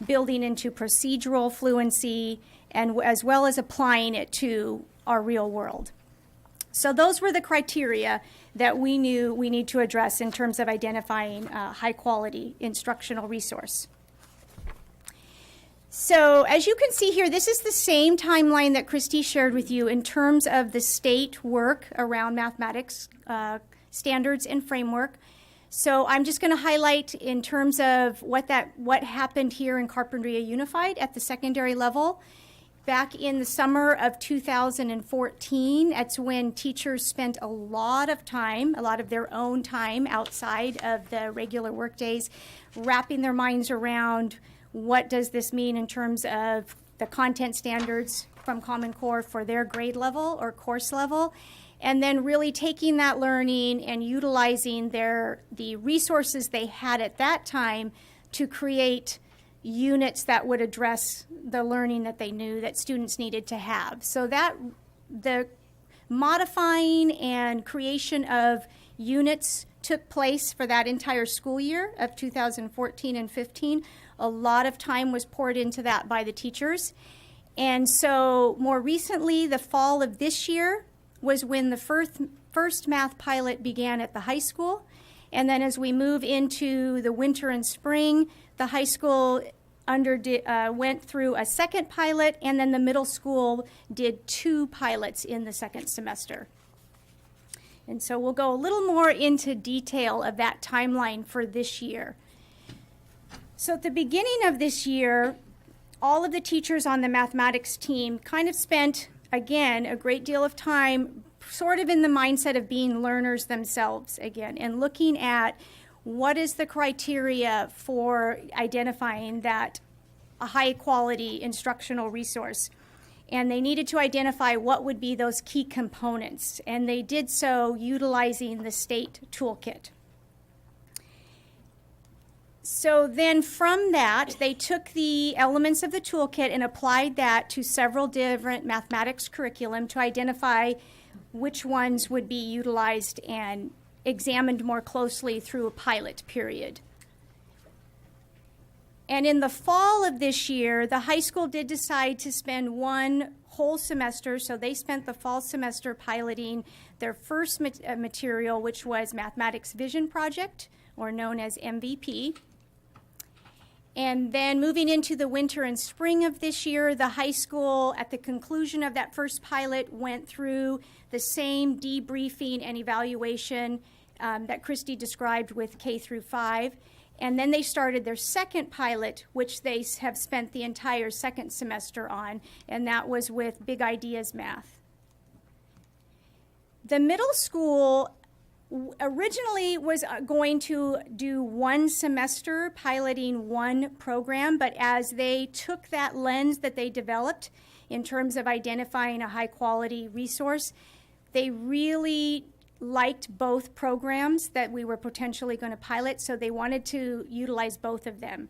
building into procedural fluency, and as well as applying it to our real world. So those were the criteria that we knew we need to address in terms of identifying high quality instructional resource. So as you can see here, this is the same timeline that Christy shared with you in terms of the state work around mathematics standards and framework. So I'm just going to highlight in terms of what happened here in Carpinteria Unified at the secondary level. Back in the summer of 2014, that's when teachers spent a lot of their own time outside of the regular work days, wrapping their minds around what does this mean in terms of the content standards from Common Core for their grade level or course level, and then really taking that learning and utilizing the resources they had at that time to create units that would address the learning that they knew that students needed to have. So that the modifying and creation of units took place for that entire school year of 2014 and 15. A lot of time was poured into that by the teachers. And so more recently, the fall of this year was when the first math pilot began at the high school. And then as we move into the winter and spring, the high school went through a second pilot, and then the middle school did 2 pilots in the second semester. And so we'll go a little more into detail of that timeline for this year. So at the beginning of this year, all of the teachers on the mathematics team kind of spent, again, a great deal of time sort of in the mindset of being learners themselves again, and looking at what is the criteria for identifying that a high quality instructional resource. And they needed to identify what would be those key components, and they did so utilizing the state toolkit. So then from that, they took the elements of the toolkit and applied that to several different mathematics curriculum to identify which ones would be utilized and examined more closely through a pilot period. And in the fall of this year, the high school did decide to spend one whole semester, so they spent the fall semester piloting their first material, which was Mathematics Vision Project, or known as MVP. And then moving into the winter and spring of this year, the high school, at the conclusion of that first pilot, went through the same debriefing and evaluation that Christy described with K through 5. And then they started their second pilot, which they have spent the entire second semester on, and that was with Big Ideas Math. The middle school originally was going to do one semester piloting one program, but as they took that lens that they developed in terms of identifying a high quality resource, They really liked both programs that we were potentially going to pilot, so they wanted to utilize both of them.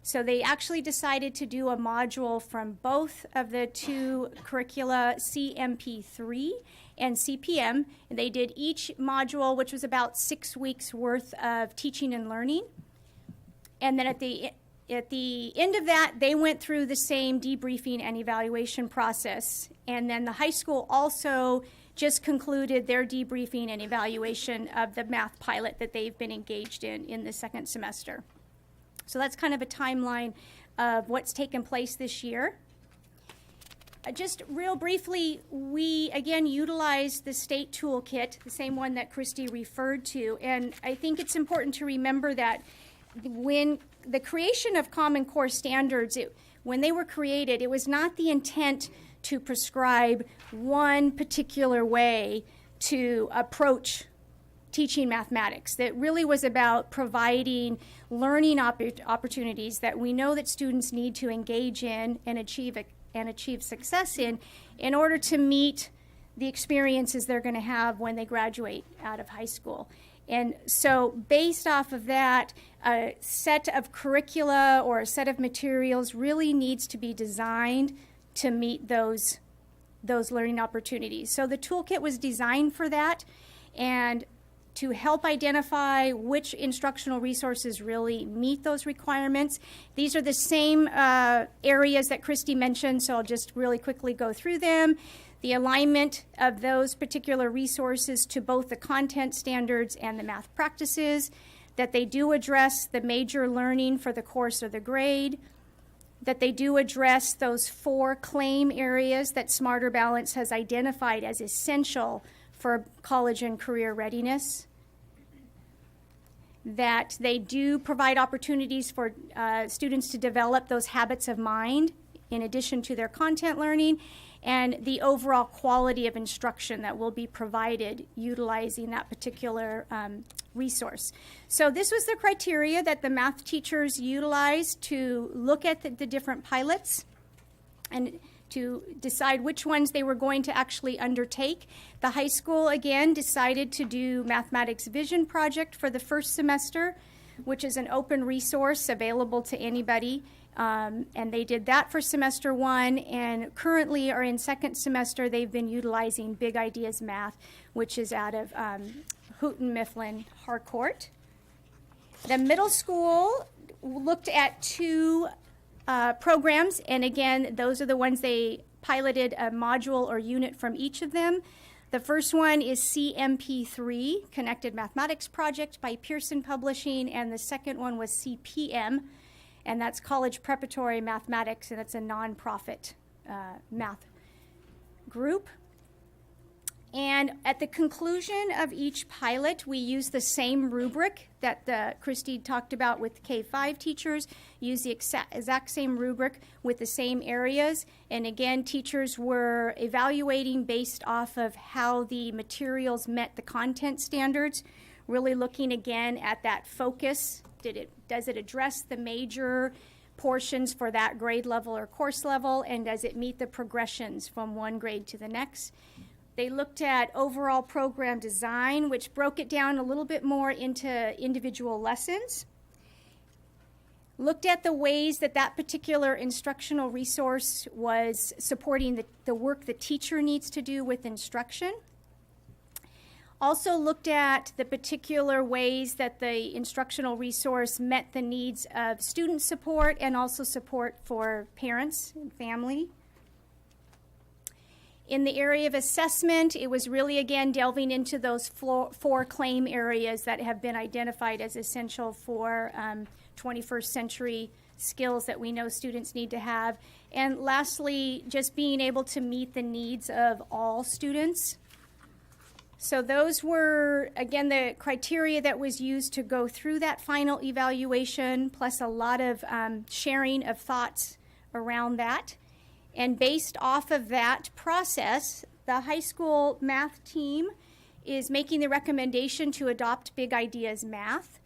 So they actually decided to do a module from both of the two curricula, CMP3 and CPM. And they did each module, which was about 6 weeks worth of teaching and learning. And then at the end of that, they went through the same debriefing and evaluation process. And then the high school also just concluded their debriefing and evaluation of the math pilot that they've been engaged in the second semester. So that's kind of a timeline of what's taken place this year. Just real briefly, we again utilized the state toolkit, the same one that Christy referred to. And I think it's important to remember that when the creation of Common Core standards, when they were created, it was not the intent to prescribe one particular way to approach teaching mathematics. That really was about providing learning opportunities that we know that students need to engage in and achieve success in order to meet the experiences they're going to have when they graduate out of high school. And so based off of that, a set of curricula or a set of materials really needs to be designed to meet those learning opportunities. So the toolkit was designed for that, and to help identify which instructional resources really meet those requirements. These are the same areas that Christy mentioned, so I'll just really quickly go through them. The alignment of those particular resources to both the content standards and the math practices, that they do address the major learning for the course or the grade, that they do address those 4 claim areas that Smarter Balance has identified as essential for college and career readiness, that they do provide opportunities for students to develop those habits of mind in addition to their content learning, and the overall quality of instruction that will be provided utilizing that particular resource. So this was the criteria that the math teachers utilized to look at the different pilots and to decide which ones they were going to actually undertake. The high school, again, decided to do Mathematics Vision Project for the first semester, which is an open resource available to anybody. And they did that for semester 1, and currently are in second semester. They've been utilizing Big Ideas Math, which is out of Houghton Mifflin Harcourt. The middle school looked at 2 programs, and again, those are the ones they piloted a module or unit from each of them. The first one is CMP3, Connected Mathematics Project by Pearson Publishing, and the second one was CPM, and that's College Preparatory Mathematics, and it's a nonprofit math group. And at the conclusion of each pilot, we use the same rubric that Christy talked about with K-5 teachers, use the exact same rubric with the same areas. And again, teachers were evaluating based off of how the materials met the content standards, really looking again at that focus. Does it address the major portions for that grade level or course level, and does it meet the progressions from one grade to the next? They looked at overall program design, which broke it down a little bit more into individual lessons. Looked at the ways that that particular instructional resource was supporting the work the teacher needs to do with instruction. Also looked at the particular ways that the instructional resource met the needs of student support and also support for parents and family. In the area of assessment, it was really, again, delving into those 4 claim areas that have been identified as essential for 21st century skills that we know students need to have. And lastly, just being able to meet the needs of all students. So those were, again, the criteria that was used to go through that final evaluation, plus a lot of sharing of thoughts around that. And based off of that process, the high school math team is making the recommendation to adopt Big Ideas Math.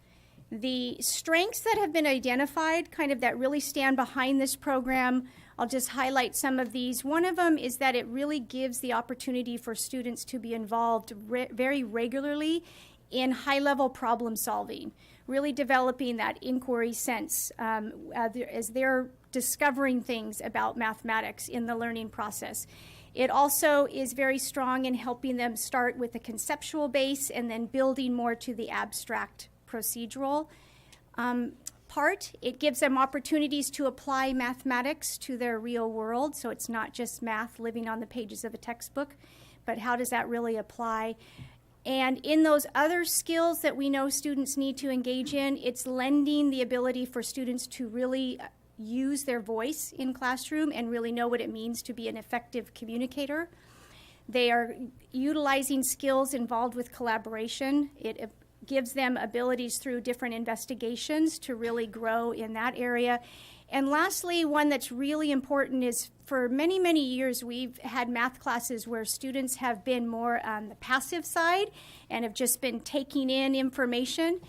The strengths that have been identified, kind of that really stand behind this program, I'll just highlight some of these. One of them is that it really gives the opportunity for students to be involved very regularly in high-level problem solving, really developing that inquiry sense as they're discovering things about mathematics in the learning process. It also is very strong in helping them start with a conceptual base and then building more to the abstract procedural part. It gives them opportunities to apply mathematics to their real world, so it's not just math living on the pages of a textbook, but how does that really apply? And in those other skills that we know students need to engage in, it's lending the ability for students to really use their voice in classroom and really know what it means to be an effective communicator. They are utilizing skills involved with collaboration. It gives them abilities through different investigations to really grow in that area. And lastly, one that's really important is for many, many years, we've had math classes where students have been more on the passive side and have just been taking in information.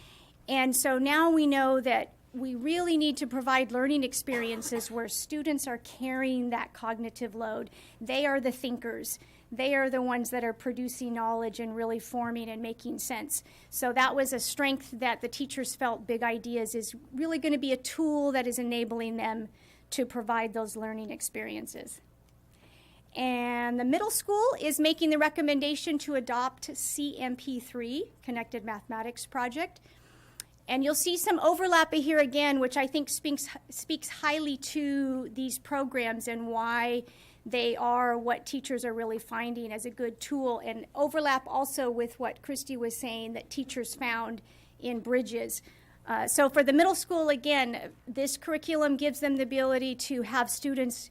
And so now we know that we really need to provide learning experiences where students are carrying that cognitive load. They are the thinkers. They are the ones that are producing knowledge and really forming and making sense. So that was a strength that the teachers felt Big Ideas is really going to be a tool that is enabling them to provide those learning experiences. And the middle school is making the recommendation to adopt CMP3, Connected Mathematics Project. And you'll see some overlap here again, which I think speaks highly to these programs and why they are what teachers are really finding as a good tool, and overlap also with what Christy was saying that teachers found in Bridges. So for the middle school, again, this curriculum gives them the ability to have students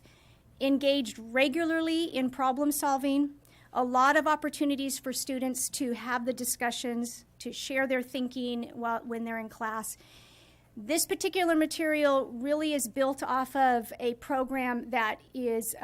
engaged regularly in problem solving, a lot of opportunities for students to have the discussions, to share their thinking when they're in class. This particular material really is built off of a program that is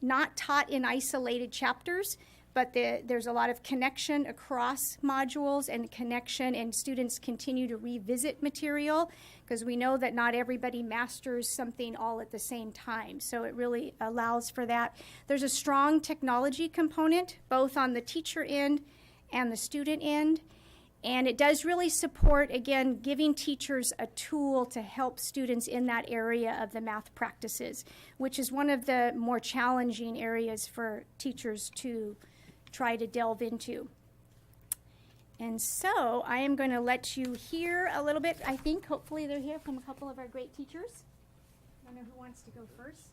not taught in isolated chapters, but there's a lot of connection across modules and connection, and students continue to revisit material because we know that not everybody masters something all at the same time. So it really allows for that. There's a strong technology component, both on the teacher end and the student end. And it does really support, again, giving teachers a tool to help students in that area of the math practices, which is one of the more challenging areas for teachers to try to delve into. And so I am going to let you hear a little bit, I think, hopefully they're here, from a couple of our great teachers. I don't know who wants to go first.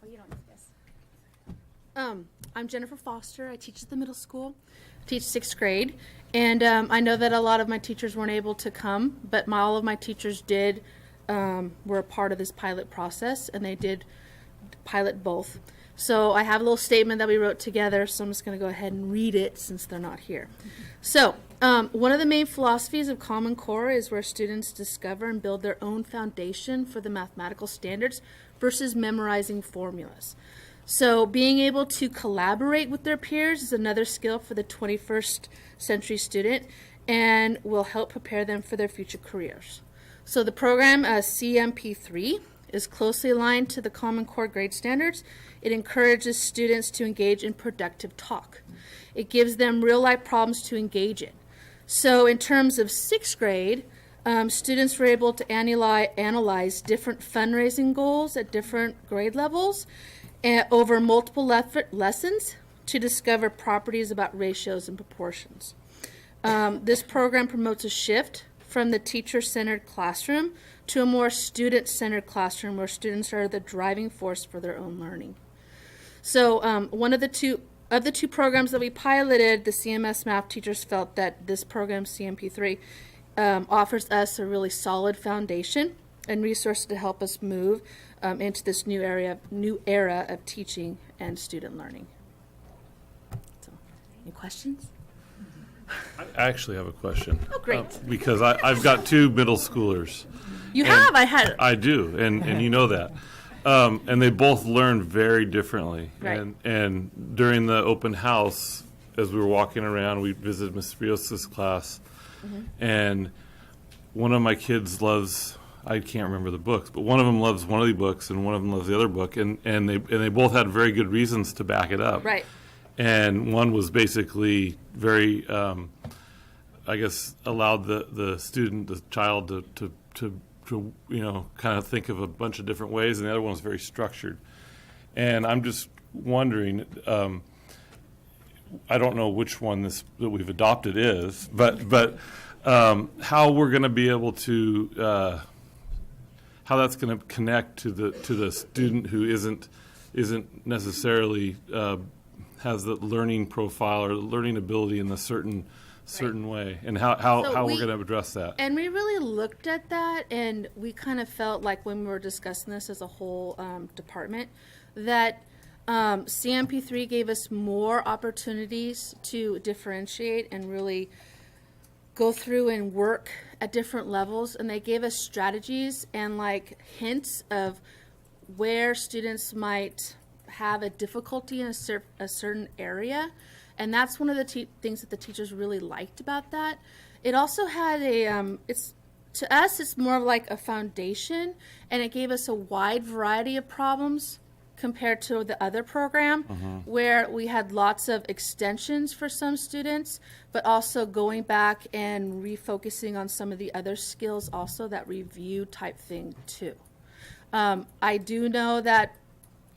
Oh, you don't need this. I'm Jennifer Foster. I teach at the middle school. I teach 6th grade. And I know that a lot of my teachers weren't able to come, but all of my teachers were a part of this pilot process, and they did pilot both. So I have a little statement that we wrote together, so I'm just going to go ahead and read it since they're not here. So one of the main philosophies of Common Core is where students discover and build their own foundation for the mathematical standards versus memorizing formulas. So being able to collaborate with their peers is another skill for the 21st century student and will help prepare them for their future careers. So the program CMP3 is closely aligned to the Common Core grade standards. It encourages students to engage in productive talk. It gives them real-life problems to engage in. So in terms of 6th grade, students were able to analyze different fundraising goals at different grade levels over multiple lessons to discover properties about ratios and proportions. This program promotes a shift from the teacher-centered classroom to a more student-centered classroom where students are the driving force for their own learning. So one of the two programs that we piloted, the CMS math teachers felt that this program, CMP3, offers us a really solid foundation and resources to help us move into this new era of teaching and student learning. So, any questions? I actually have a question. Oh, great. Because I've got 2 middle schoolers. You have? I do, and you know that. And they both learn very differently. Right. And during the open house, as we were walking around, we visited Ms. Rios' class, and one of my kids loves I can't remember the books, but one of them loves one of the books and one of them loves the other book, and they both had very good reasons to back it up. Right. And one was basically very, I guess, allowed the student, the child to kind of think of a bunch of different ways, and the other one was very structured. And I'm just wondering, I don't know which one that we've adopted is, but how we're going to be able to, how that's going to connect to the student who isn't necessarily has the learning profile or learning ability in a certain way, and how we're going to address that. And we really looked at that, and we kind of felt like when we were discussing this as a whole department, that CMP3 gave us more opportunities to differentiate and really go through and work at different levels, and they gave us strategies and like hints of where students might have a difficulty in a certain area, and that's one of the things that the teachers really liked about that. It also had to us it's more of like a foundation, and it gave us a wide variety of problems compared to the other program, where we had lots of extensions for some students, but also going back and refocusing on some of the other skills, also that review type thing too. I do know that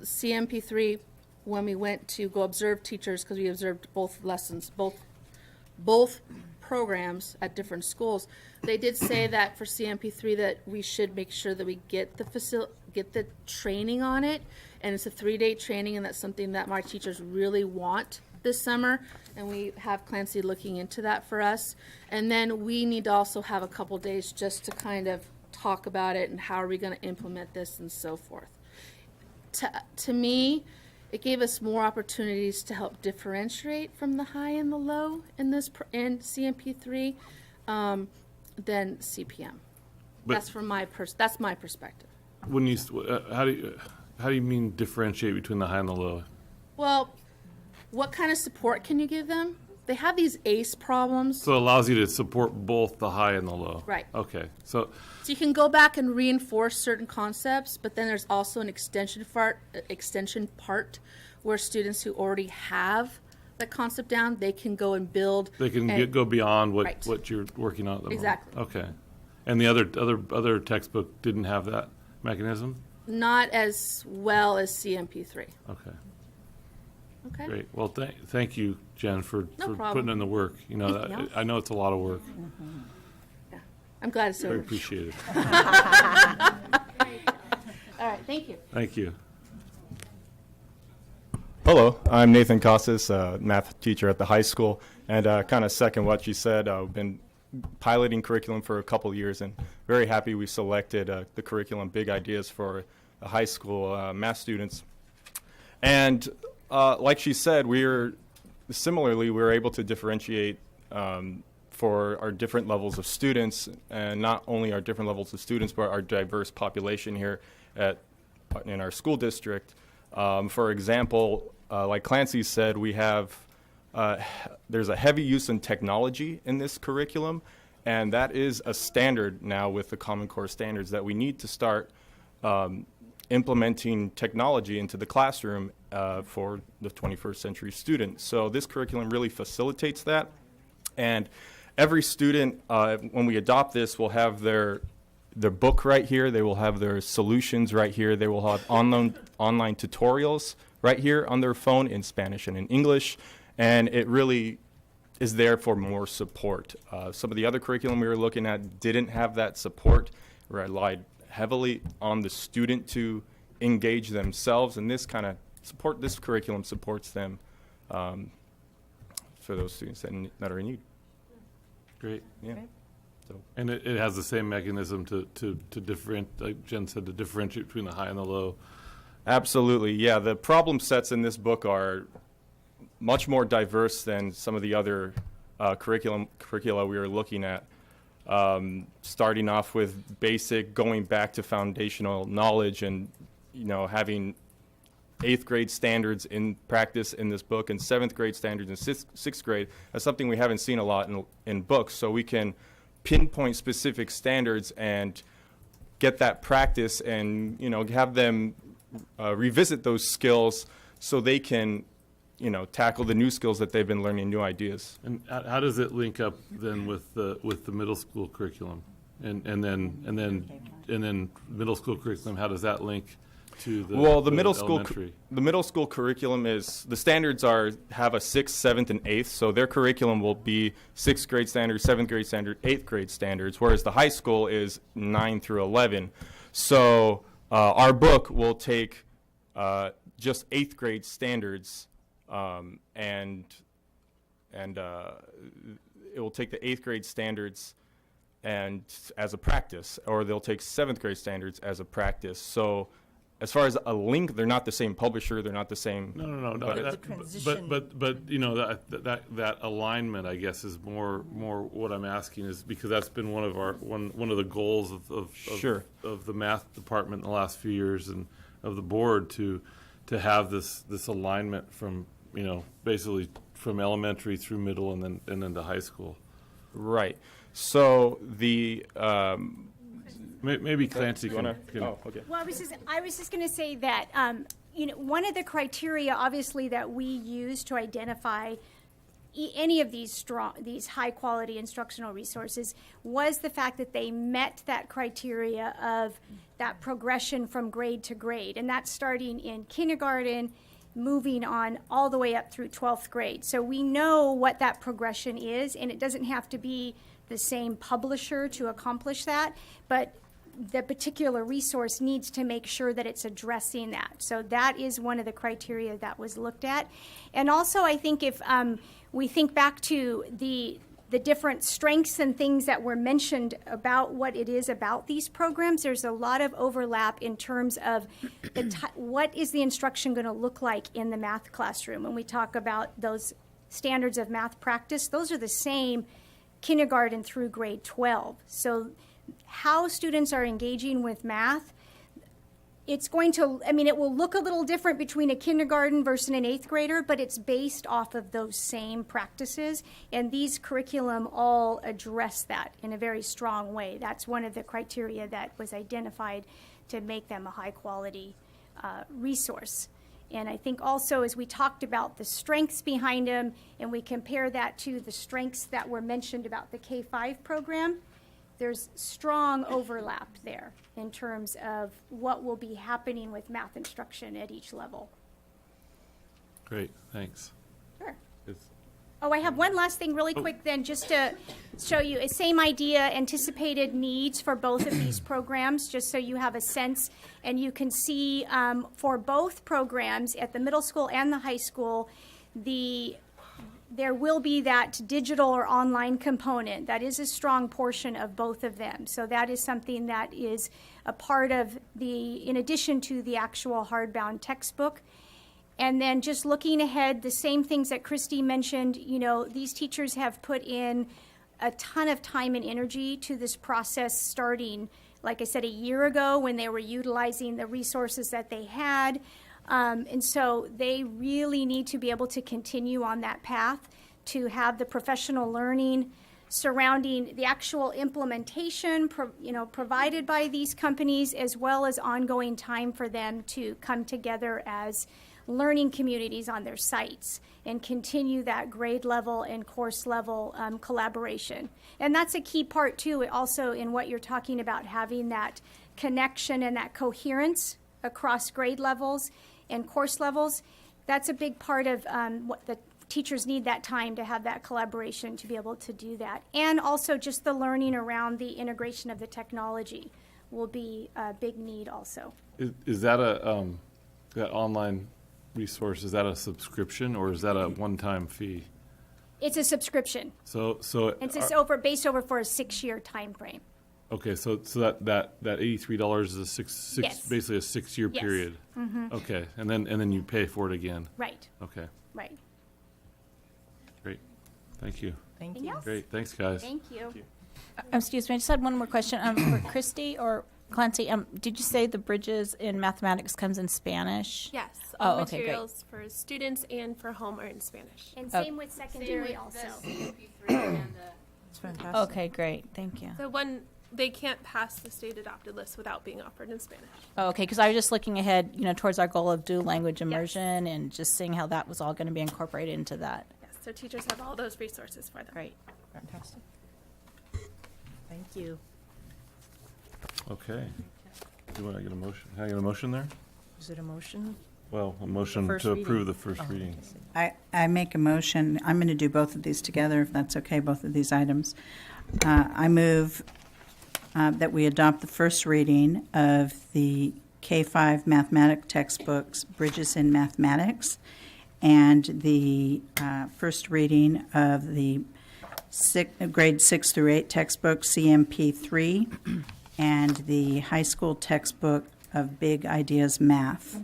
CMP3, when we went to go observe teachers, because we observed both lessons, both programs at different schools, they did say that for CMP3 that we should make sure that we get the training on it, and it's a 3-day training, and that's something that my teachers really want this summer, and we have Clancy looking into that for us. And then we need to also have a couple days just to kind of talk about it and how are we going to implement this and so forth. To me, it gave us more opportunities to help differentiate from the high and the low in CMP3 than CPM. But that's from that's my perspective. When you how do you mean differentiate between the high and the low? Well, what kind of support can you give them? They have these ACE problems. So it allows you to support both the high and the low. Right. Okay. So you can go back and reinforce certain concepts, but then there's also an extension part where students who already have that concept down, they can go and build. They can go beyond what you're working on at the moment. Exactly. Okay. And the other textbook didn't have that mechanism? Not as well as CMP3. Okay. Okay. Great. Well, thank you, Jen, for putting in the work. You know, I know it's a lot of work. Yeah. I'm glad it's over. Very appreciated. All right. Thank you. Thank you. Hello, I'm Nathan Casas, math teacher at the high school, and kind of second what you said. I've been piloting curriculum for a couple years, and very happy we selected the curriculum Big Ideas for the high school math students. And like she said, we were able to differentiate for our different levels of students, and not only our different levels of students, but our diverse population here in our school district. For example, like Clancy said, we have there's a heavy use in technology in this curriculum, and that is a standard now with the Common Core standards that we need to start implementing technology into the classroom for the 21st century student. So this curriculum really facilitates that, and every student, when we adopt this, will have their book right here. They will have their solutions right here. They will have online tutorials right here on their phone in Spanish and in English, and it really is there for more support. Some of the other curriculum we were looking at didn't have that support, relied heavily on the student to engage themselves, and this curriculum supports them for those students that are in need. Great. Yeah. Okay. And it has the same mechanism to differentiate, like Jen said, to differentiate between the high and the low. Absolutely, yeah. The problem sets in this book are much more diverse than some of the other curricula we were looking at. Starting off with basic, going back to foundational knowledge, and having 8th grade standards in practice in this book, and 7th grade standards in 6th grade. That's something we haven't seen a lot in books, so we can pinpoint specific standards and get that practice and, have them revisit those skills so they can, tackle the new skills that they've been learning, new ideas. And how does it link up then with the middle school curriculum, and then middle school curriculum? How does that link to the middle school elementary? The middle school curriculum is the standards have a 6th, 7th, and 8th. So their curriculum will be 6th grade standards, 7th grade standard, 8th grade standards, whereas the high school is 9 through 11. So our book will take just 8th grade standards, and it will take the 8th grade standards and as a practice, or they'll take 7th grade standards as a practice. So as far as a link, they're not the same publisher. They're not the same. No. But that alignment, I guess, is more what I'm asking, is because that's been one of the goals of the math department in the last few years and of the board to have this alignment from basically from elementary through middle and then to high school. Right. So the maybe Clancy can. Oh, okay. Well, I was just going to say that one of the criteria, obviously, that we use to identify any of these high quality instructional resources was the fact that they met that criteria of that progression from grade to grade, and that's starting in kindergarten, moving on all the way up through 12th grade. So we know what that progression is, and it doesn't have to be the same publisher to accomplish that, but the particular resource needs to make sure that it's addressing that. So that is one of the criteria that was looked at. And also, I think if we think back to the different strengths and things that were mentioned about what it is about these programs, there's a lot of overlap in terms of what is the instruction going to look like in the math classroom. When we talk about those standards of math practice, those are the same kindergarten through grade 12. So how students are engaging with math, it will look a little different between a kindergarten versus an 8th grader, but it's based off of those same practices, and these curriculum all address that in a very strong way. That's one of the criteria that was identified to make them a high quality resource. And I think also, as we talked about the strengths behind them, and we compare that to the strengths that were mentioned about the K-5 program, there's strong overlap there in terms of what will be happening with math instruction at each level. Great, thanks. Sure. I have one last thing really quick then, just to show you. Same idea, anticipated needs for both of these programs, just so you have a sense. And you can see for both programs at the middle school and the high school, there will be that digital or online component. That is a strong portion of both of them. So that is something that is a part of in addition to the actual hardbound textbook. And then just looking ahead, the same things that Christy mentioned, these teachers have put in a ton of time and energy to this process starting, like I said, a year ago when they were utilizing the resources that they had. And so they really need to be able to continue on that path to have the professional learning surrounding the actual implementation, provided by these companies, as well as ongoing time for them to come together as learning communities on their sites and continue that grade level and course level collaboration. And that's a key part too, also in what you're talking about, having that connection and that coherence across grade levels and course levels. That's a big part of what the teachers need, that time to have that collaboration to be able to do that. And also just the learning around the integration of the technology will be a big need also. Is that that online resource, is that a subscription or is that a one-time fee? It's a subscription. So it's based over for a 6-year time frame. Okay, so that $83 is Yes. basically a 6-year Yes. period. Mm-hmm. Okay, and then you pay for it again. Right. Okay. Right. Great. Thank you. Anything else? Great. Thanks, guys. Thank you. Excuse me, I just had one more question for Christy or Clancy. Did you say the Bridges in Mathematics comes in Spanish? Yes. Oh, All okay, materials for students and for home are in Spanish. And same with secondary also. It's fantastic. Okay, great. Thank you. So one they can't pass the state adopted list without being offered in Spanish. Oh, okay, because I was just looking ahead, towards our goal of dual language immersion and just seeing how that was all going to be incorporated into that. Yes, so teachers have all those resources for them. Great, fantastic. Thank you. Okay. Do you want to get a motion? Can I get a motion there? Is it a motion? Well, a motion First to reading. approve the first reading. I make a motion, I'm going to do both of these together, if that's okay, both of these items. I move that we adopt the first reading of the K-5 mathematics textbooks, Bridges in Mathematics, and the first reading of the grade 6 through 8 textbook, CMP 3, and the high school textbook of Big Ideas Math.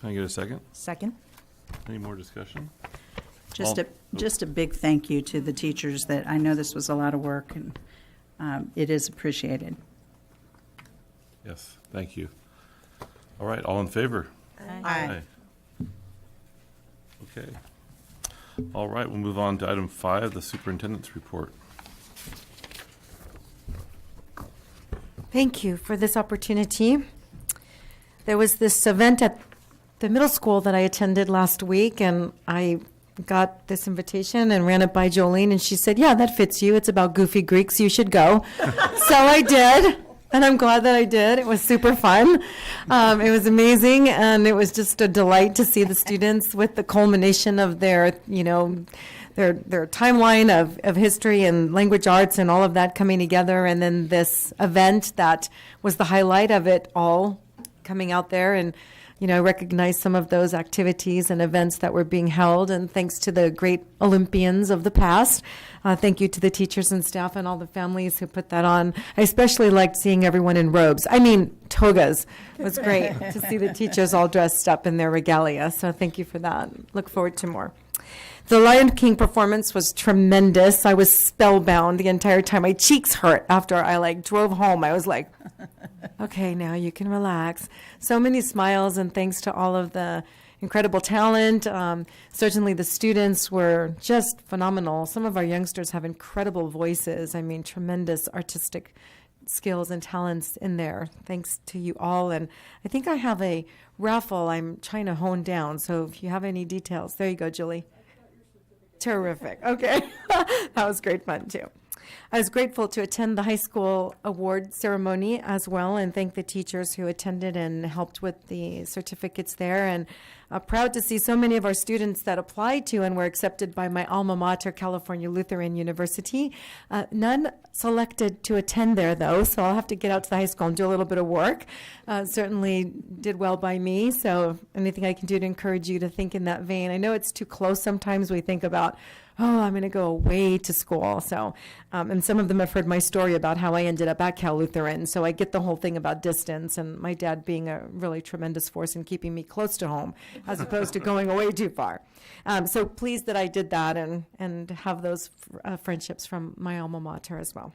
Can I get a second? Second. Any more discussion? Just a big thank you to the teachers that, I know this was a lot of work, and it is appreciated. Yes, thank you. All right, all in favor? Aye. Okay. All right, we'll move on to item 5, the superintendent's report. Thank you for this opportunity. There was this event at the middle school that I attended last week, and I got this invitation and ran it by Jolene, and she said, yeah, that fits you. It's about goofy Greeks. You should go. So I did, and I'm glad that I did. It was super fun. It was amazing, and it was just a delight to see the students with the culmination of their timeline of history and language arts and all of that coming together, and then this event that was the highlight of it all coming out there, and recognize some of those activities and events that were being held, and thanks to the great Olympians of the past. Thank you to the teachers and staff and all the families who put that on. I especially liked seeing everyone in robes. I mean, togas. It was great to see the teachers all dressed up in their regalia, so thank you for that. Look forward to more. The Lion King performance was tremendous. I was spellbound the entire time. My cheeks hurt after I drove home. I was like, okay, now you can relax. So many smiles, and thanks to all of the incredible talent. Certainly the students were just phenomenal. Some of our youngsters have incredible voices. I mean, tremendous artistic skills and talents in there. Thanks to you all. And I think I have a raffle I'm trying to hone down. So if you have any details, there you go, Julie. Terrific. Okay. That was great fun, too. I was grateful to attend the high school award ceremony as well, and thank the teachers who attended and helped with the certificates there. And proud to see so many of our students that applied to and were accepted by my alma mater, California Lutheran University. None selected to attend there, though, so I'll have to get out to the high school and do a little bit of work. Certainly did well by me, so anything I can do to encourage you to think in that vein. I know it's too close sometimes. We think about, oh, I'm going to go away to school. So, and some of them have heard my story about how I ended up at Cal Lutheran. So I get the whole thing about distance, and my dad being a really tremendous force in keeping me close to home as opposed to going away too far. So pleased that I did that and have those friendships from my alma mater as well.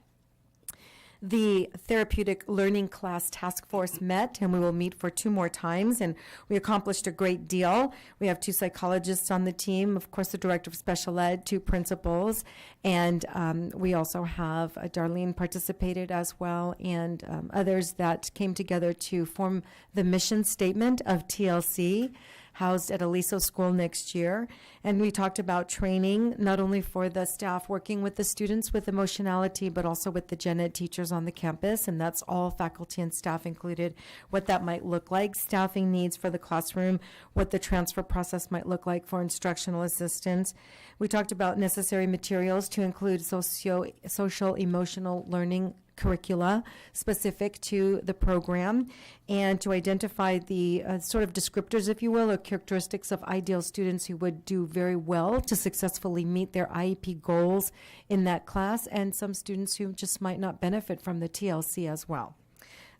The Therapeutic Learning Class Task Force met, and we will meet for 2 more times, and we accomplished a great deal. We have 2 psychologists on the team, of course, the Director of Special Ed, 2 principals, and we also have Darlene participated as well, and others that came together to form the mission statement of TLC, housed at Aliso School next year. And we talked about training, not only for the staff working with the students with emotionality, but also with the gen ed teachers on the campus, and that's all faculty and staff included, what that might look like, staffing needs for the classroom, what the transfer process might look like for instructional assistants. We talked about necessary materials to include social emotional learning curricula specific to the program, and to identify the sort of descriptors, if you will, or characteristics of ideal students who would do very well to successfully meet their IEP goals in that class, and some students who just might not benefit from the TLC as well.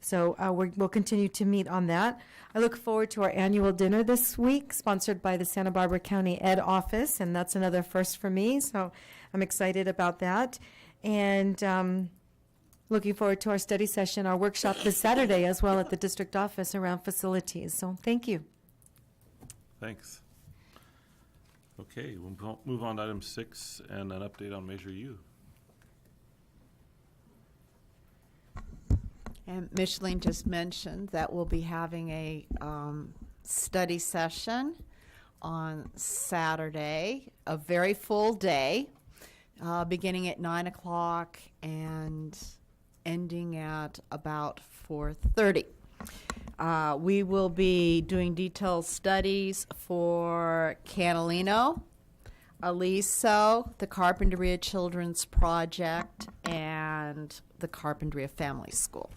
So we'll continue to meet on that. I look forward to our annual dinner this week, sponsored by the Santa Barbara County Ed Office, and that's another first for me, so I'm excited about that. And looking forward to our study session, our workshop this Saturday as well at the district office around facilities. So thank you. Thanks. Okay, we'll move on to item 6 and an update on Measure U. And Micheline just mentioned that we'll be having a study session on Saturday, a very full day, beginning at 9 o'clock and ending at about 4:30. We will be doing detailed studies for Catalino, Aliso, the Carpinteria Children's Project, and the Carpinteria Family School.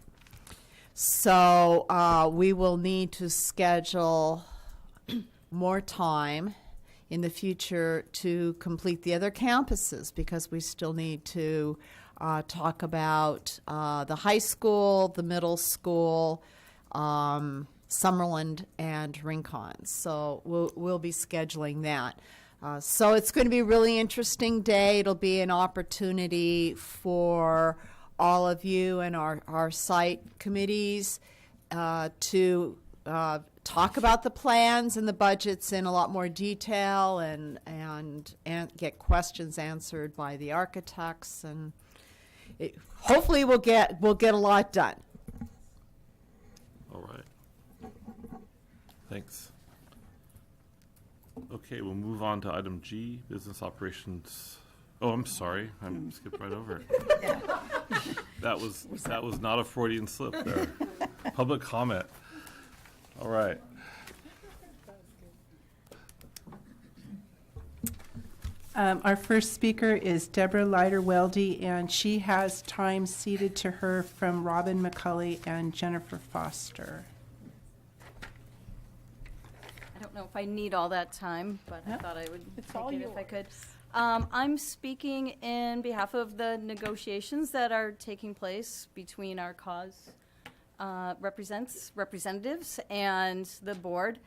So we will need to schedule more time in the future to complete the other campuses, because we still need to talk about the high school, the middle school, Summerland, and Rincon. So we'll be scheduling that. So it's going to be a really interesting day. It'll be an opportunity for all of you and our site committees to talk about the plans and the budgets in a lot more detail, and get questions answered by the architects, and hopefully we'll get a lot done. All right. Thanks. Okay, we'll move on to item G, business operations. Oh, I'm sorry, I skipped right over it. That was not a Freudian slip there. Public comment. All right. Our first speaker is Deborah Leiter-Weldy, and she has time ceded to her from Robin McCulley and Jennifer Foster. I don't know if I need all that time, but I thought I would take it if I could. I'm speaking in behalf of the negotiations that are taking place between our cause representatives and the board.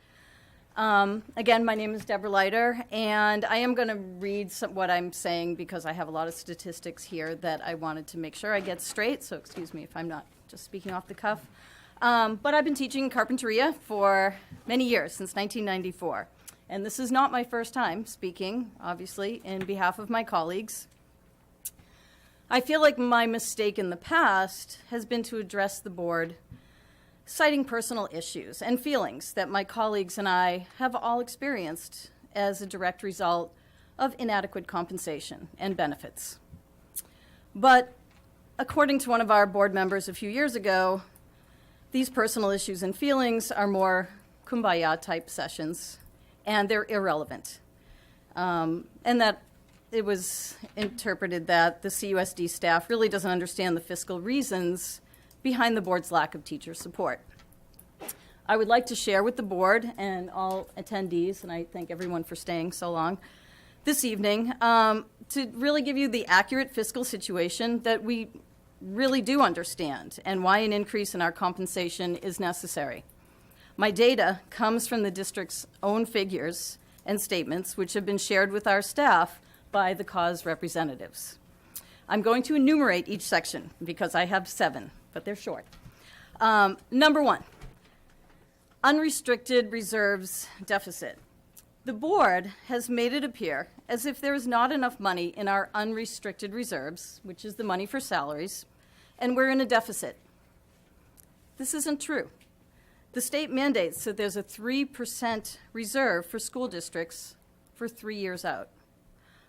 Again, my name is Deborah Leiter, and I am going to read what I'm saying because I have a lot of statistics here that I wanted to make sure I get straight, so excuse me if I'm not just speaking off the cuff. But I've been teaching carpinteria for many years, since 1994. And this is not my first time speaking, obviously, in behalf of my colleagues. I feel like my mistake in the past has been to address the board citing personal issues and feelings that my colleagues and I have all experienced as a direct result of inadequate compensation and benefits. But according to one of our board members a few years ago, these personal issues and feelings are more kumbaya-type sessions, and they're irrelevant. And that it was interpreted that the CUSD staff really doesn't understand the fiscal reasons behind the board's lack of teacher support. I would like to share with the board and all attendees, and I thank everyone for staying so long this evening, to really give you the accurate fiscal situation that we really do understand and why an increase in our compensation is necessary. My data comes from the district's own figures and statements, which have been shared with our staff by the cause representatives. I'm going to enumerate each section because I have 7, but they're short. Number 1, unrestricted reserves deficit. The board has made it appear as if there is not enough money in our unrestricted reserves, which is the money for salaries, and we're in a deficit. This isn't true. The state mandates that there's a 3% reserve for school districts for 3 years out.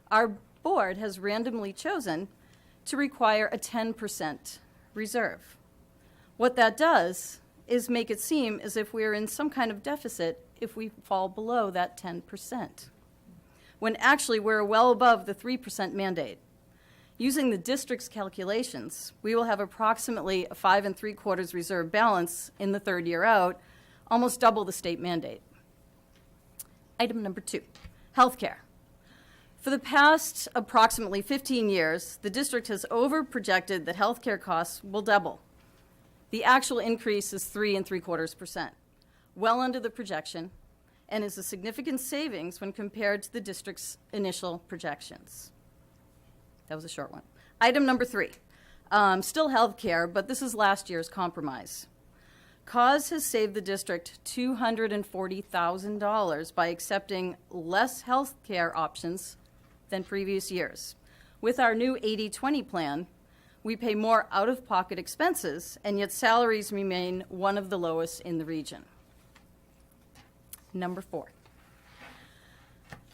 Our board has randomly chosen to require a 10% reserve. What that does is make it seem as if we're in some kind of deficit if we fall below that 10%, when actually we're well above the 3% mandate. Using the district's calculations, we will have approximately a 5 3/4 reserve balance in the 3rd year out, almost double the state mandate. Item number 2, healthcare. For the past approximately 15 years, the district has overprojected that healthcare costs will double. The actual increase is 3 3/4%, well under the projection, and is a significant savings when compared to the district's initial projections. That was a short one. Item number 3, still healthcare, but this is last year's compromise. CAUSE has saved the district $240,000 by accepting less healthcare options than previous years. With our new 80-20 plan, we pay more out-of-pocket expenses, and yet salaries remain one of the lowest in the region. Number 4,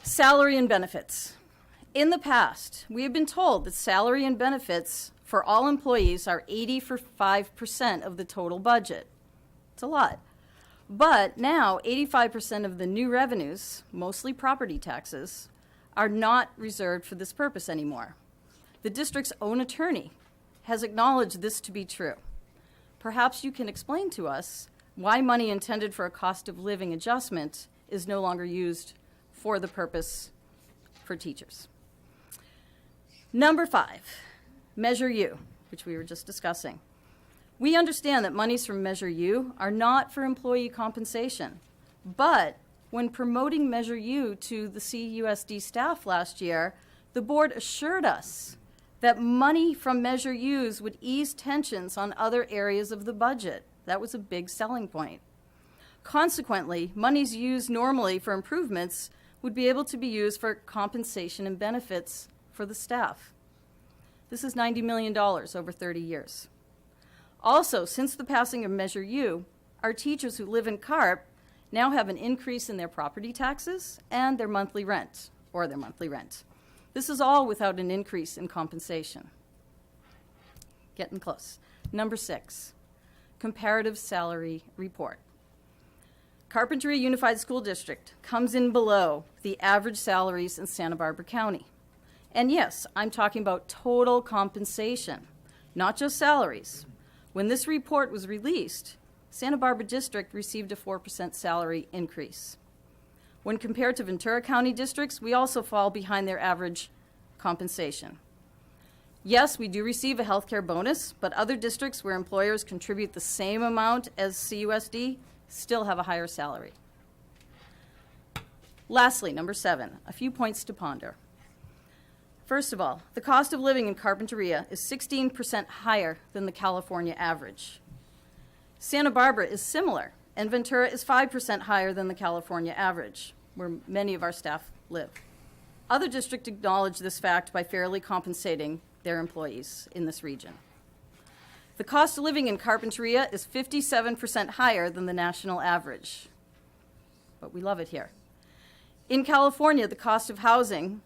salary and benefits. In the past, we have been told that salary and benefits for all employees are 85% of the total budget. It's a lot. But now, 85% of the new revenues, mostly property taxes, are not reserved for this purpose anymore. The district's own attorney has acknowledged this to be true. Perhaps you can explain to us why money intended for a cost of living adjustment is no longer used for the purpose for teachers. Number 5, Measure U, which we were just discussing. We understand that monies from Measure U are not for employee compensation, but when promoting Measure U to the CUSD staff last year, the board assured us that money from Measure U's would ease tensions on other areas of the budget. That was a big selling point. Consequently, monies used normally for improvements would be able to be used for compensation and benefits for the staff. This is $90 million over 30 years. Also, since the passing of Measure U, our teachers who live in CARP now have an increase in their property taxes and their monthly rent. This is all without an increase in compensation. Getting close. Number 6, comparative salary report. Carpinteria Unified School District comes in below the average salaries in Santa Barbara County. And yes, I'm talking about total compensation, not just salaries. When this report was released, Santa Barbara District received a 4% salary increase. When compared to Ventura County districts, we also fall behind their average compensation. Yes, we do receive a healthcare bonus, but other districts where employers contribute the same amount as CUSD still have a higher salary. Lastly, number 7, a few points to ponder. First of all, the cost of living in Carpinteria is 16% higher than the California average. Santa Barbara is similar, and Ventura is 5% higher than the California average, where many of our staff live. Other districts acknowledge this fact by fairly compensating their employees in this region. The cost of living in Carpinteria is 57% higher than the national average, but we love it here. In California, the cost of housing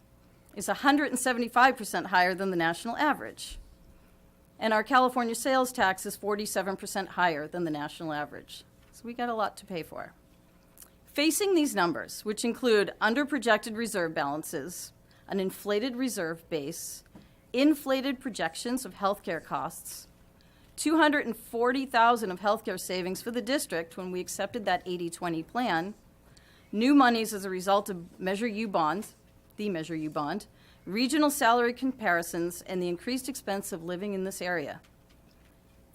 is 175% higher than the national average. And our California sales tax is 47% higher than the national average. So we got a lot to pay for. Facing these numbers, which include under-projected reserve balances, an inflated reserve base, inflated projections of healthcare costs, $240,000 of healthcare savings for the district when we accepted that 80-20 plan, new monies as a result of Measure U bond, the Measure U bond, regional salary comparisons, and the increased expense of living in this area.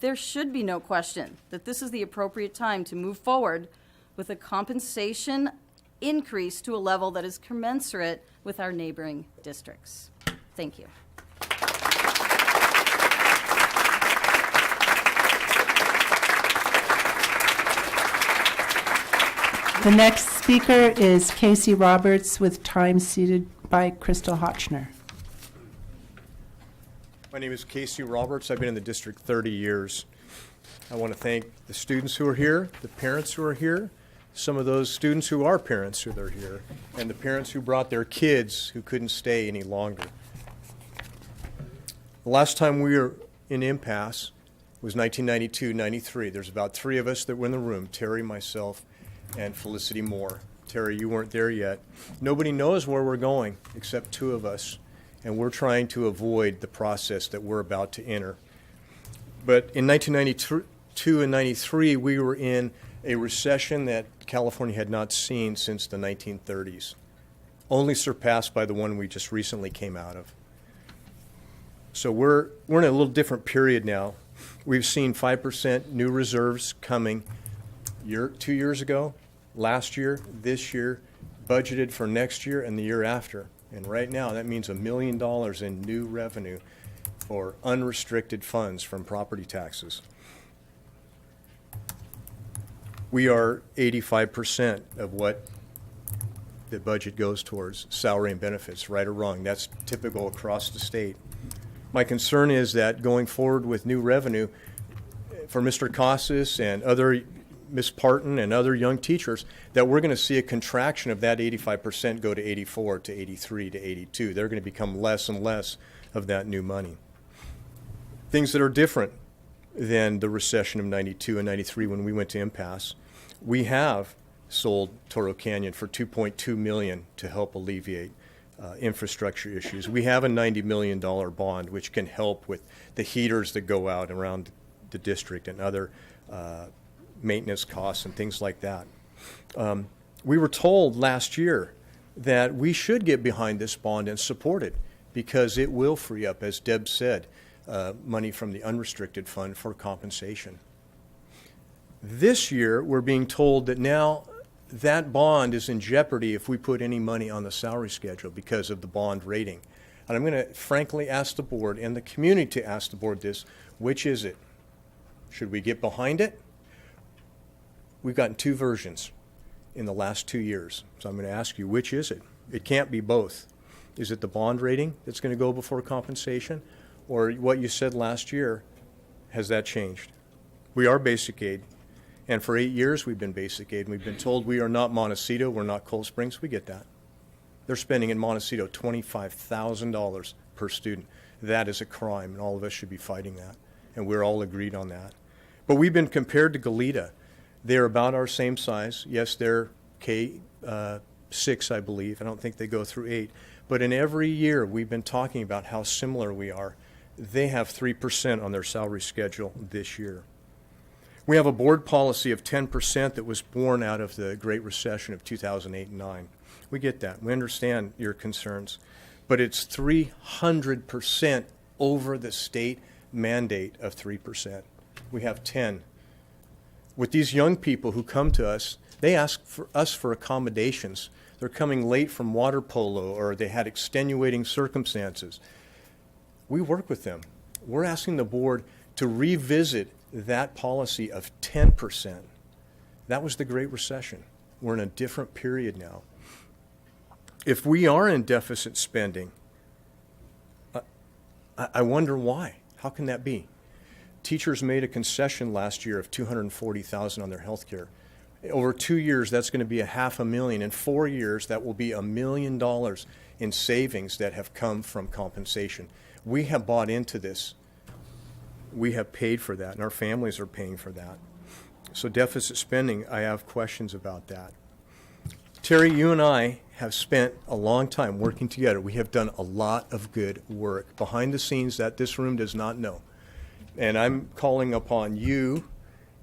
There should be no question that this is the appropriate time to move forward with a compensation increase to a level that is commensurate with our neighboring districts. Thank you. The next speaker is Casey Roberts, with time ceded by Crystal Hotchner. My name is Casey Roberts. I've been in the district 30 years. I want to thank the students who are here, the parents who are here, some of those students who are parents who are here, and the parents who brought their kids who couldn't stay any longer. The last time we were in impasse was 1992-93. There's about 3 of us that were in the room, Terry, myself, and Felicity Moore. Terry, you weren't there yet. Nobody knows where we're going except 2 of us, and we're trying to avoid the process that we're about to enter. But in 1992 and 93, we were in a recession that California had not seen since the 1930s, only surpassed by the one we just recently came out of. So we're in a little different period now. We've seen 5% new reserves coming 2 years ago, last year, this year, budgeted for next year and the year after. And right now, that means $1 million in new revenue for unrestricted funds from property taxes. We are 85% of what the budget goes towards, salary and benefits, right or wrong. That's typical across the state. My concern is that going forward with new revenue for Mr. Casas and other Ms. Parton and other young teachers, that we're going to see a contraction of that 85% go to 84 to 83 to 82. They're going to become less and less of that new money. Things that are different than the recession of 92 and 93 when we went to impasse. We have sold Toro Canyon for $2.2 million to help alleviate infrastructure issues. We have a $90 million bond which can help with the heaters that go out around the district and other maintenance costs and things like that. We were told last year that we should get behind this bond and support it because it will free up, as Deb said, money from the unrestricted fund for compensation. This year, we're being told that now that bond is in jeopardy if we put any money on the salary schedule because of the bond rating. And I'm going to frankly ask the board and the community to ask the board this, which is it? Should we get behind it? We've gotten two versions in the last 2 years. So I'm going to ask you, which is it? It can't be both. Is it the bond rating that's going to go before compensation? Or what you said last year, has that changed? We are basic aid. And for 8 years, we've been basic aid. And we've been told we are not Montecito, we're not Cold Springs. We get that. They're spending in Montecito $25,000 per student. That is a crime, and all of us should be fighting that. And we're all agreed on that. But we've been compared to Goleta. They're about our same size. Yes, they're K6, I believe. I don't think they go through 8. But in every year, we've been talking about how similar we are. They have 3% on their salary schedule this year. We have a board policy of 10% that was born out of the Great Recession of 2008 and 9. We get that. We understand your concerns. But it's 300% over the state mandate of 3%. We have 10. With these young people who come to us, they ask for us for accommodations. They're coming late from water polo or they had extenuating circumstances. We work with them. We're asking the board to revisit that policy of 10%. That was the Great Recession. We're in a different period now. If we are in deficit spending, I wonder why. How can that be? Teachers made a concession last year of $240,000 on their health care. Over 2 years, that's going to be $500,000. In 4 years, that will be $1 million in savings that have come from compensation. We have bought into this. We have paid for that, and our families are paying for that. So deficit spending, I have questions about that. Terry, you and I have spent a long time working together. We have done a lot of good work behind the scenes that this room does not know. And I'm calling upon you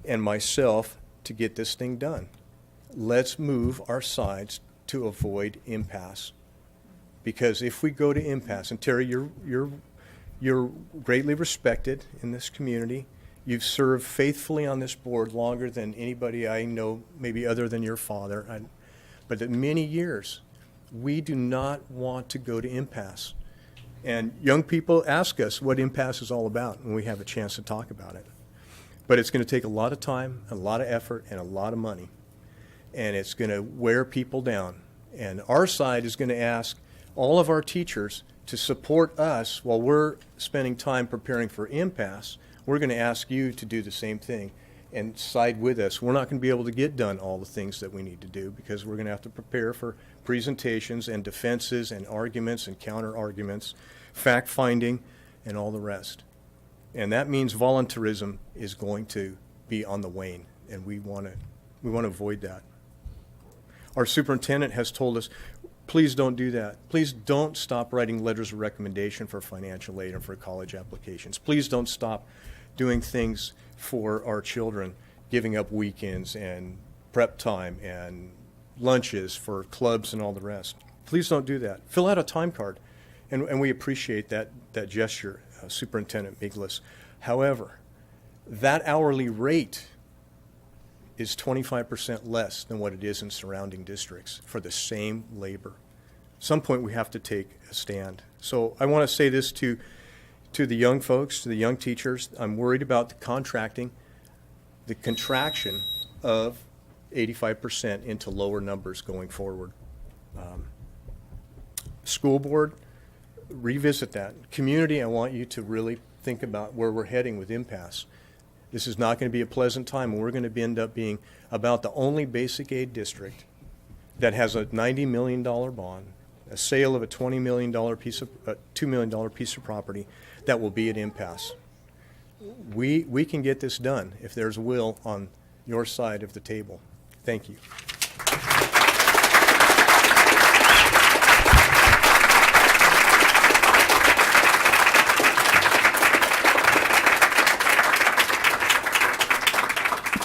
and myself to get this thing done. Let's move our sides to avoid impasse. Because if we go to impasse, and Terry, you're greatly respected in this community. You've served faithfully on this board longer than anybody I know, maybe other than your father. But in many years, we do not want to go to impasse. And young people ask us what impasse is all about, and we have a chance to talk about it. But it's going to take a lot of time, a lot of effort, and a lot of money. And it's going to wear people down. And our side is going to ask all of our teachers to support us while we're spending time preparing for impasse. We're going to ask you to do the same thing and side with us. We're not going to be able to get done all the things that we need to do because we're going to have to prepare for presentations and defenses and arguments and counter-arguments, fact-finding, and all the rest. And that means voluntarism is going to be on the wane, and we want to avoid that. Our superintendent has told us, please don't do that. Please don't stop writing letters of recommendation for financial aid and for college applications. Please don't stop doing things for our children, giving up weekends and prep time and lunches for clubs and all the rest. Please don't do that. Fill out a time card, and we appreciate that gesture, Superintendent Miglis. However, that hourly rate is 25% less than what it is in surrounding districts for the same labor. At some point, we have to take a stand. So I want to say this to the young folks, to the young teachers. I'm worried about the contraction of 85% into lower numbers going forward. School board, revisit that. Community, I want you to really think about where we're heading with impasse. This is not going to be a pleasant time, and we're going to end up being about the only basic aid district that has a $90 million bond, a sale of a $2 million piece of property that will be at impasse. We can get this done if there's will on your side of the table. Thank you.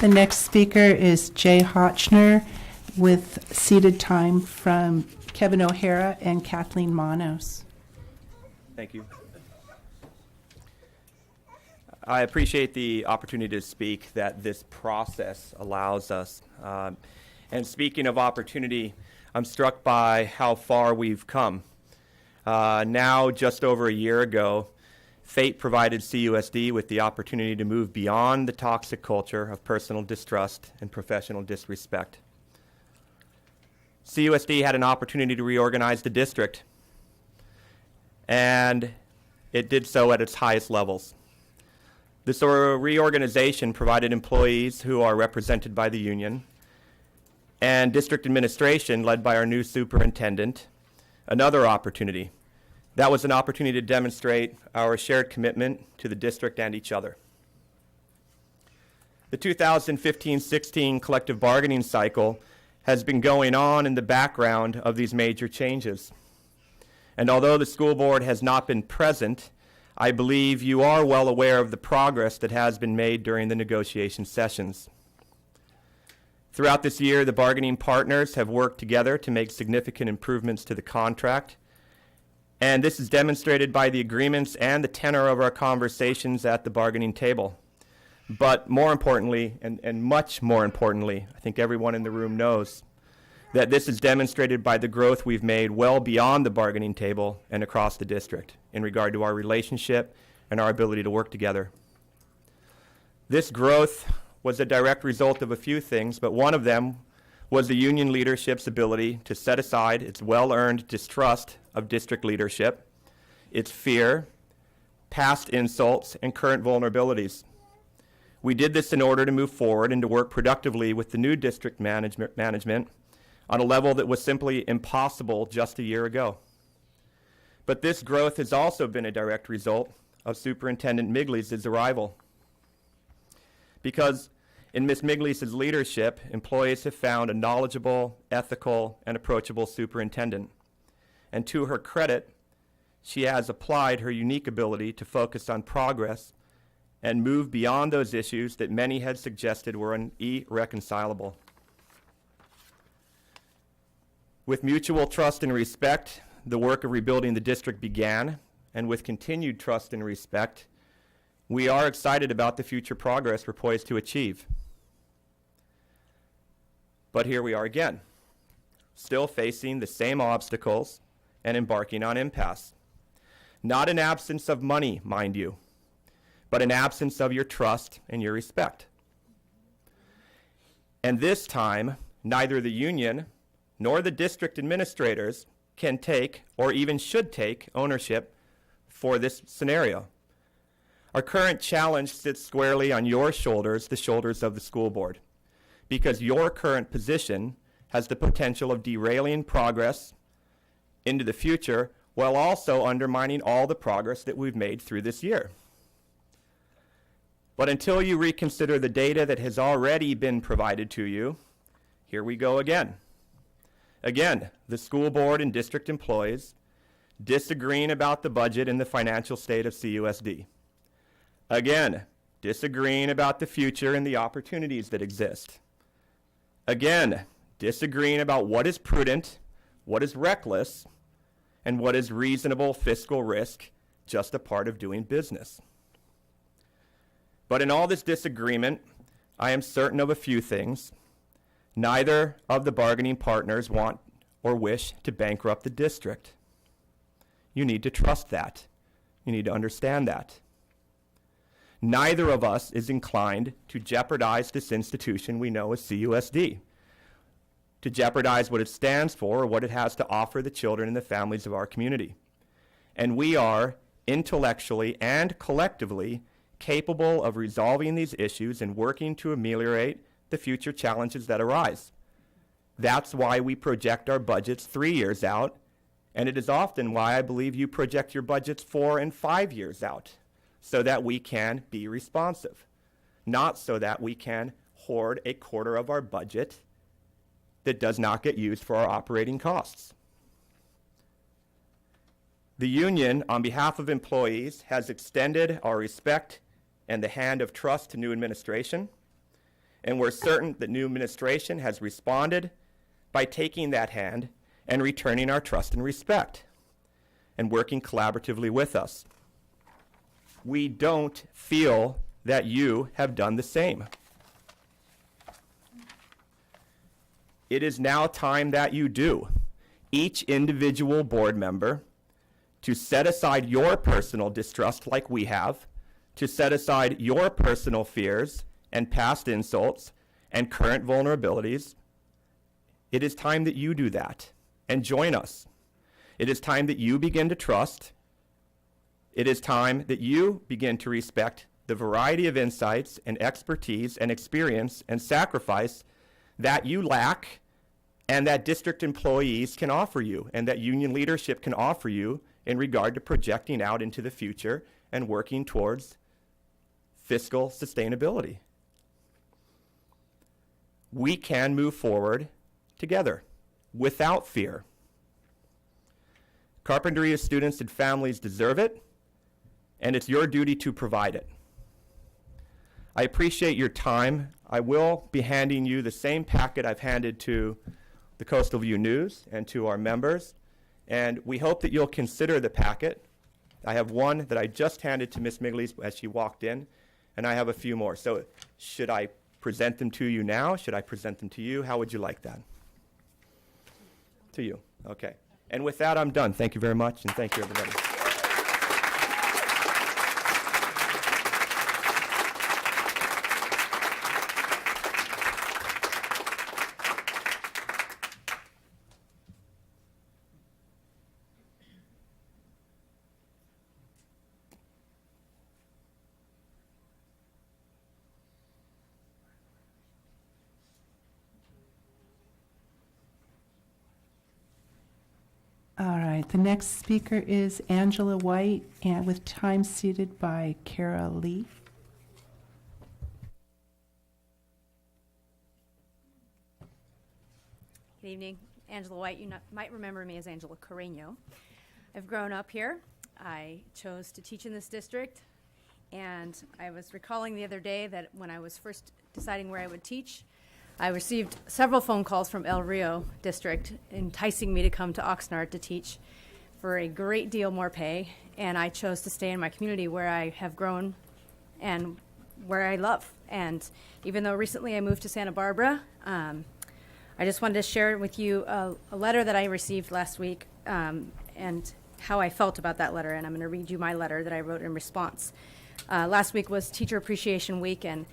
The next speaker is Jay Hotchner with seated time from Kevin O'Hara and Kathleen Manos. Thank you. I appreciate the opportunity to speak that this process allows us. And speaking of opportunity, I'm struck by how far we've come. Now, just over a year ago, fate provided CUSD with the opportunity to move beyond the toxic culture of personal distrust and professional disrespect. CUSD had an opportunity to reorganize the district, and it did so at its highest levels. This reorganization provided employees who are represented by the union and district administration, led by our new superintendent, another opportunity. That was an opportunity to demonstrate our shared commitment to the district and each other. The 2015-16 collective bargaining cycle has been going on in the background of these major changes. And although the school board has not been present, I believe you are well aware of the progress that has been made during the negotiation sessions. Throughout this year, the bargaining partners have worked together to make significant improvements to the contract. And this is demonstrated by the agreements and the tenor of our conversations at the bargaining table. But more importantly, and much more importantly, I think everyone in the room knows that this is demonstrated by the growth we've made well beyond the bargaining table and across the district in regard to our relationship and our ability to work together. This growth was a direct result of a few things, but one of them was the union leadership's ability to set aside its well-earned distrust of district leadership, its fear, past insults, and current vulnerabilities. We did this in order to move forward and to work productively with the new district management on a level that was simply impossible just a year ago. But this growth has also been a direct result of Superintendent Migli's arrival. Because in Ms. Migli's leadership, employees have found a knowledgeable, ethical, and approachable superintendent. And to her credit, she has applied her unique ability to focus on progress and move beyond those issues that many had suggested were irreconcilable. With mutual trust and respect, the work of rebuilding the district began, and with continued trust and respect, we are excited about the future progress we're poised to achieve. But here we are again, still facing the same obstacles and embarking on impasse. Not an absence of money, mind you, but an absence of your trust and your respect. And this time, neither the union nor the district administrators can take, or even should take, ownership for this scenario. Our current challenge sits squarely on your shoulders, the shoulders of the school board, because your current position has the potential of derailing progress into the future while also undermining all the progress that we've made through this year. But until you reconsider the data that has already been provided to you, here we go again. Again, the school board and district employees disagreeing about the budget and the financial state of CUSD. Again, disagreeing about the future and the opportunities that exist. Again, disagreeing about what is prudent, what is reckless, and what is reasonable fiscal risk, just a part of doing business. But in all this disagreement, I am certain of a few things. Neither of the bargaining partners want or wish to bankrupt the district. You need to trust that. You need to understand that. Neither of us is inclined to jeopardize this institution we know as CUSD, to jeopardize what it stands for or what it has to offer the children and the families of our community. and we are intellectually and collectively capable of resolving these issues and working to ameliorate the future challenges that arise. That's why we project our budgets 3 years out, and it is often why I believe you project your budgets 4 and 5 years out, so that we can be responsive, not so that we can hoard a quarter of our budget that does not get used for our operating costs. The union, on behalf of employees, has extended our respect and the hand of trust to new administration, and we're certain that new administration has responded by taking that hand and returning our trust and respect and working collaboratively with us. We don't feel that you have done the same. It is now time that you do. Each individual board member to set aside your personal distrust like we have, to set aside your personal fears and past insults and current vulnerabilities. It is time that you do that and join us. It is time that you begin to trust. It is time that you begin to respect the variety of insights and expertise and experience and sacrifice that you lack and that district employees can offer you and that union leadership can offer you in regard to projecting out into the future and working towards fiscal sustainability. We can move forward together without fear. Carpinteria students and families deserve it, and it's your duty to provide it. I appreciate your time. I will be handing you the same packet I've handed to the Coastal View News and to our members, and we hope that you'll consider the packet. I have one that I just handed to Ms. Migley as she walked in, and I have a few more. So should I present them to you now? Should I present them to you? How would you like that? To you. Okay. And with that, I'm done. Thank you very much, and thank you, everybody. All right, the next speaker is Angela White, and with time ceded by Kara Lee. Good evening. Angela White. You might remember me as Angela Carreño. I've grown up here. I chose to teach in this district, and I was recalling the other day that when I was first deciding where I would teach, I received several phone calls from El Rio district enticing me to come to Oxnard to teach for a great deal more pay, and I chose to stay in my community where I have grown and where I love. And even though recently I moved to Santa Barbara, I just wanted to share with you a letter that I received last week and how I felt about that letter, and I'm going to read you my letter that I wrote in response. Last week was Teacher Appreciation Week, and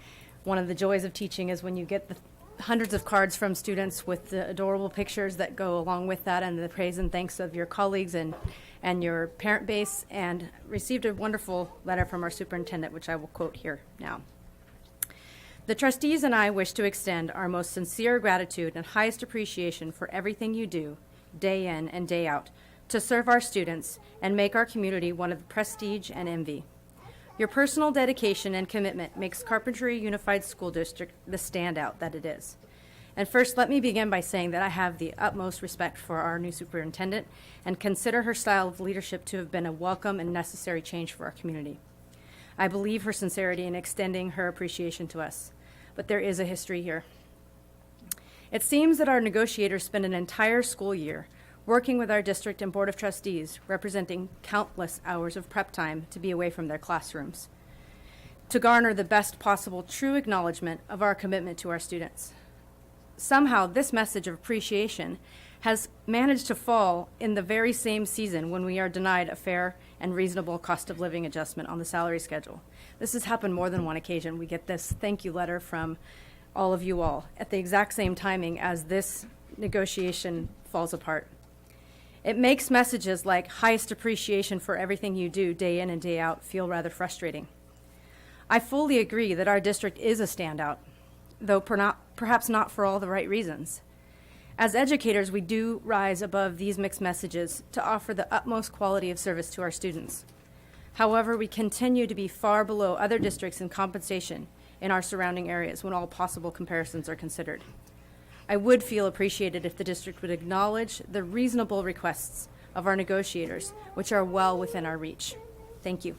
one of the joys of teaching is when you get the hundreds of cards from students with the adorable pictures that go along with that and the praise and thanks of your colleagues and your parent base, and received a wonderful letter from our superintendent, which I will quote here now. The trustees and I wish to extend our most sincere gratitude and highest appreciation for everything you do, day in and day out, to serve our students and make our community one of prestige and envy. Your personal dedication and commitment makes Carpinteria Unified School District the standout that it is. And first, let me begin by saying that I have the utmost respect for our new superintendent and consider her style of leadership to have been a welcome and necessary change for our community. I believe her sincerity in extending her appreciation to us, but there is a history here. It seems that our negotiators spend an entire school year working with our district and board of trustees, representing countless hours of prep time to be away from their classrooms, to garner the best possible true acknowledgement of our commitment to our students. Somehow, this message of appreciation has managed to fall in the very same season when we are denied a fair and reasonable cost of living adjustment on the salary schedule. This has happened more than one occasion. We get this thank you letter from all of you all at the exact same timing as this negotiation falls apart. It makes messages like highest appreciation for everything you do day in and day out feel rather frustrating. I fully agree that our district is a standout, though perhaps not for all the right reasons. As educators, we do rise above these mixed messages to offer the utmost quality of service to our students. However, we continue to be far below other districts in compensation in our surrounding areas when all possible comparisons are considered. I would feel appreciated if the district would acknowledge the reasonable requests of our negotiators, which are well within our reach. Thank you.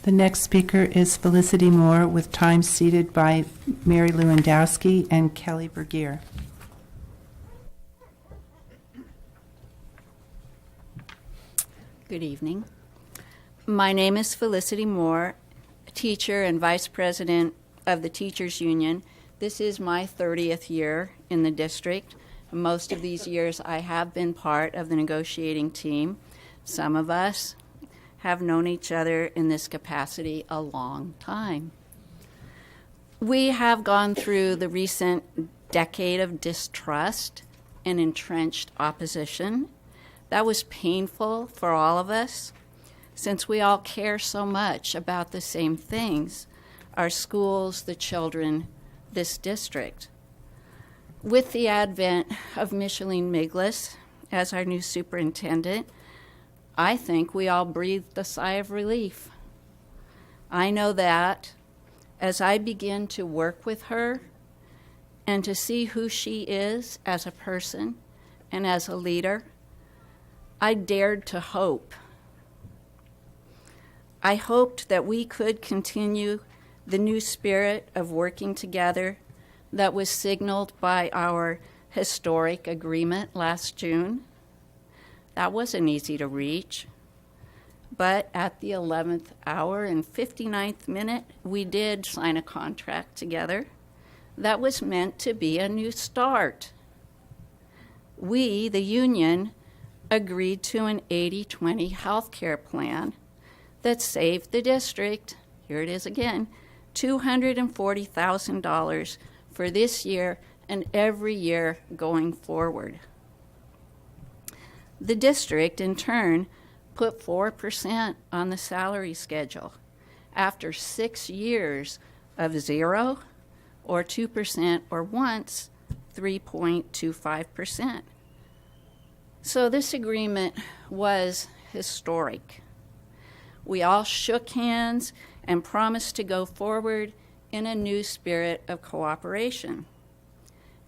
The next speaker is Felicity Moore, with time ceded by Mary Lewandowski and Kelly Bergier. Good evening. My name is Felicity Moore, teacher and vice president of the Teachers Union. This is my 30th year in the district. Most of these years I have been part of the negotiating team. Some of us have known each other in this capacity a long time. We have gone through the recent decade of distrust and entrenched opposition. That was painful for all of us, since we all care so much about the same things: our schools, the children, this district. With the advent of Micheline Miglis as our new superintendent, I think we all breathed a sigh of relief. I know that as I begin to work with her and to see who she is as a person and as a leader, I dared to hope. I hoped that we could continue the new spirit of working together that was signaled by our historic agreement last June. That wasn't easy to reach, but at the 11th hour and 59th minute, we did sign a contract together that was meant to be a new start. We, the union, agreed to an 80-20 health care plan that saved the district, here it is again, $240,000 for this year and every year going forward. The district, in turn, put 4% on the salary schedule after 6 years of 0 or 2% or once 3.25%. So this agreement was historic. We all shook hands and promised to go forward in a new spirit of cooperation.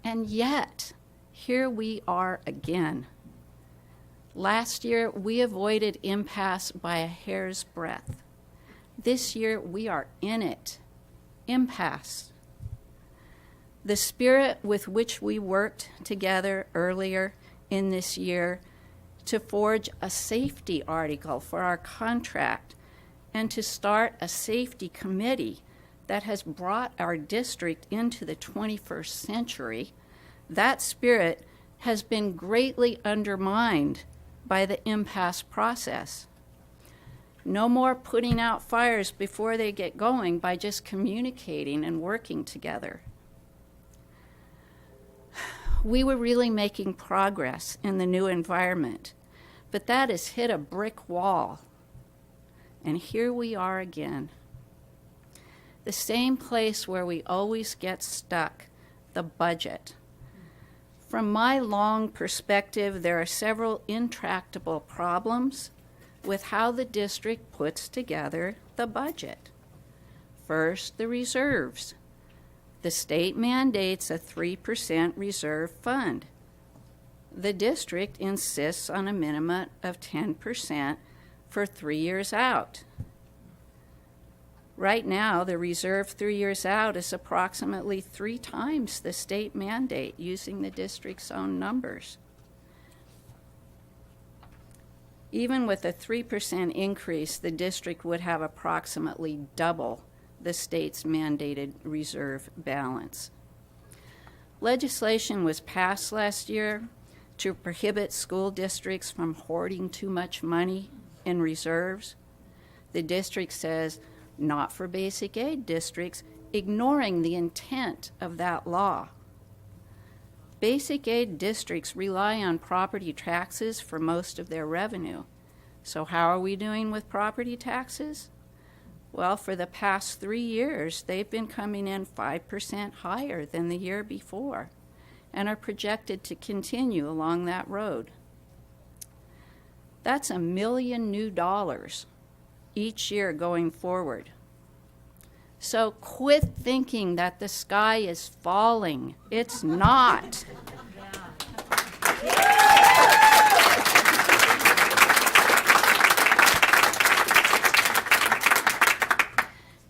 And yet, here we are again. Last year, we avoided impasse by a hair's breadth. This year, we are in it. Impasse. The spirit with which we worked together earlier in this year to forge a safety article for our contract and to start a safety committee that has brought our district into the 21st century, that spirit has been greatly undermined by the impasse process. No more putting out fires before they get going by just communicating and working together. We were really making progress in the new environment, but that has hit a brick wall. And here we are again. The same place where we always get stuck, the budget. From my long perspective, there are several intractable problems with how the district puts together the budget. First, the reserves. The state mandates a 3% reserve fund. The district insists on a minimum of 10% for 3 years out. Right now, the reserve 3 years out is approximately 3 times the state mandate using the district's own numbers. Even with a 3% increase, the district would have approximately double the state's mandated reserve balance. Legislation was passed last year to prohibit school districts from hoarding too much money in reserves. The district says, not for basic aid districts, ignoring the intent of that law. Basic aid districts rely on property taxes for most of their revenue. So how are we doing with property taxes? Well, for the past 3 years, they've been coming in 5% higher than the year before and are projected to continue along that road. That's $1 million new each year going forward. So quit thinking that the sky is falling. It's not.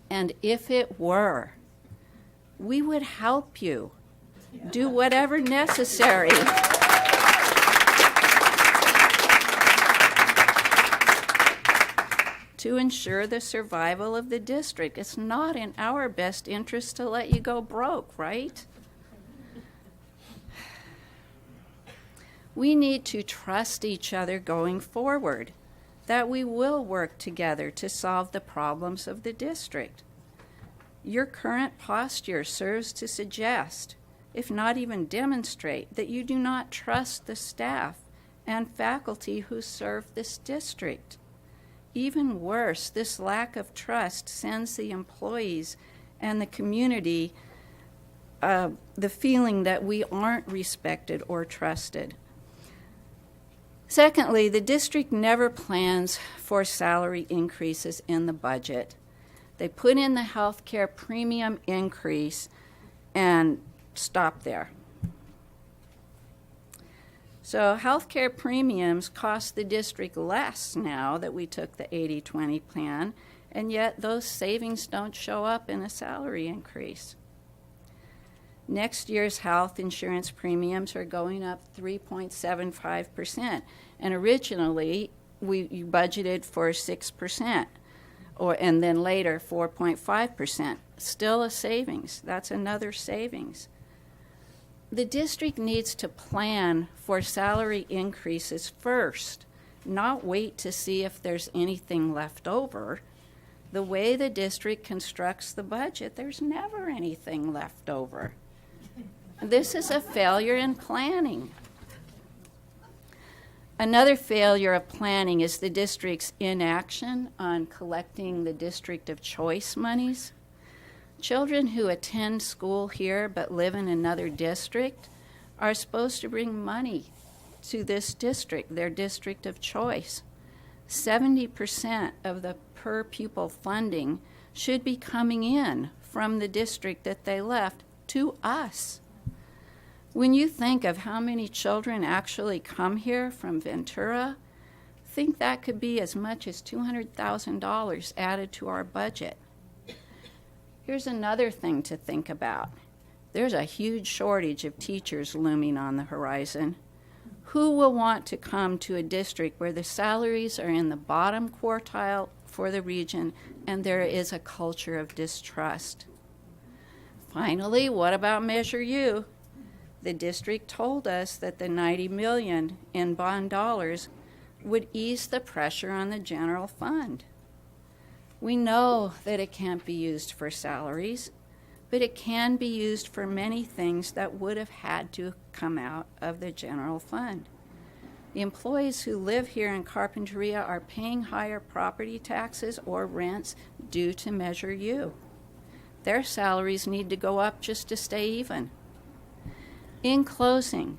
And if it were, we would help you. Do whatever necessary. To ensure the survival of the district. It's not in our best interest to let you go broke, right? We need to trust each other going forward, that we will work together to solve the problems of the district. Your current posture serves to suggest, if not even demonstrate, that you do not trust the staff and faculty who serve this district. Even worse, this lack of trust sends the employees and the community the feeling that we aren't respected or trusted. Secondly, the district never plans for salary increases in the budget. They put in the health care premium increase and stop there. So healthcare premiums cost the district less now that we took the 80-20 plan, and yet those savings don't show up in a salary increase. Next year's health insurance premiums are going up 3.75%, and originally you budgeted for 6%, and then later 4.5%. Still a savings. That's another savings. The district needs to plan for salary increases first, not wait to see if there's anything left over. The way the district constructs the budget, there's never anything left over. This is a failure in planning. Another failure of planning is the district's inaction on collecting the district of choice monies. Children who attend school here but live in another district are supposed to bring money to this district, their district of choice. 70% of the per pupil funding should be coming in from the district that they left to us. When you think of how many children actually come here from Ventura, think that could be as much as $200,000 added to our budget. Here's another thing to think about. There's a huge shortage of teachers looming on the horizon. Who will want to come to a district where the salaries are in the bottom quartile for the region and there is a culture of distrust? Finally, what about Measure U? The district told us that the $90 million in bond dollars would ease the pressure on the general fund. We know that it can't be used for salaries, but it can be used for many things that would have had to come out of the general fund. The employees who live here in Carpinteria are paying higher property taxes or rents due to Measure U. Their salaries need to go up just to stay even. In closing,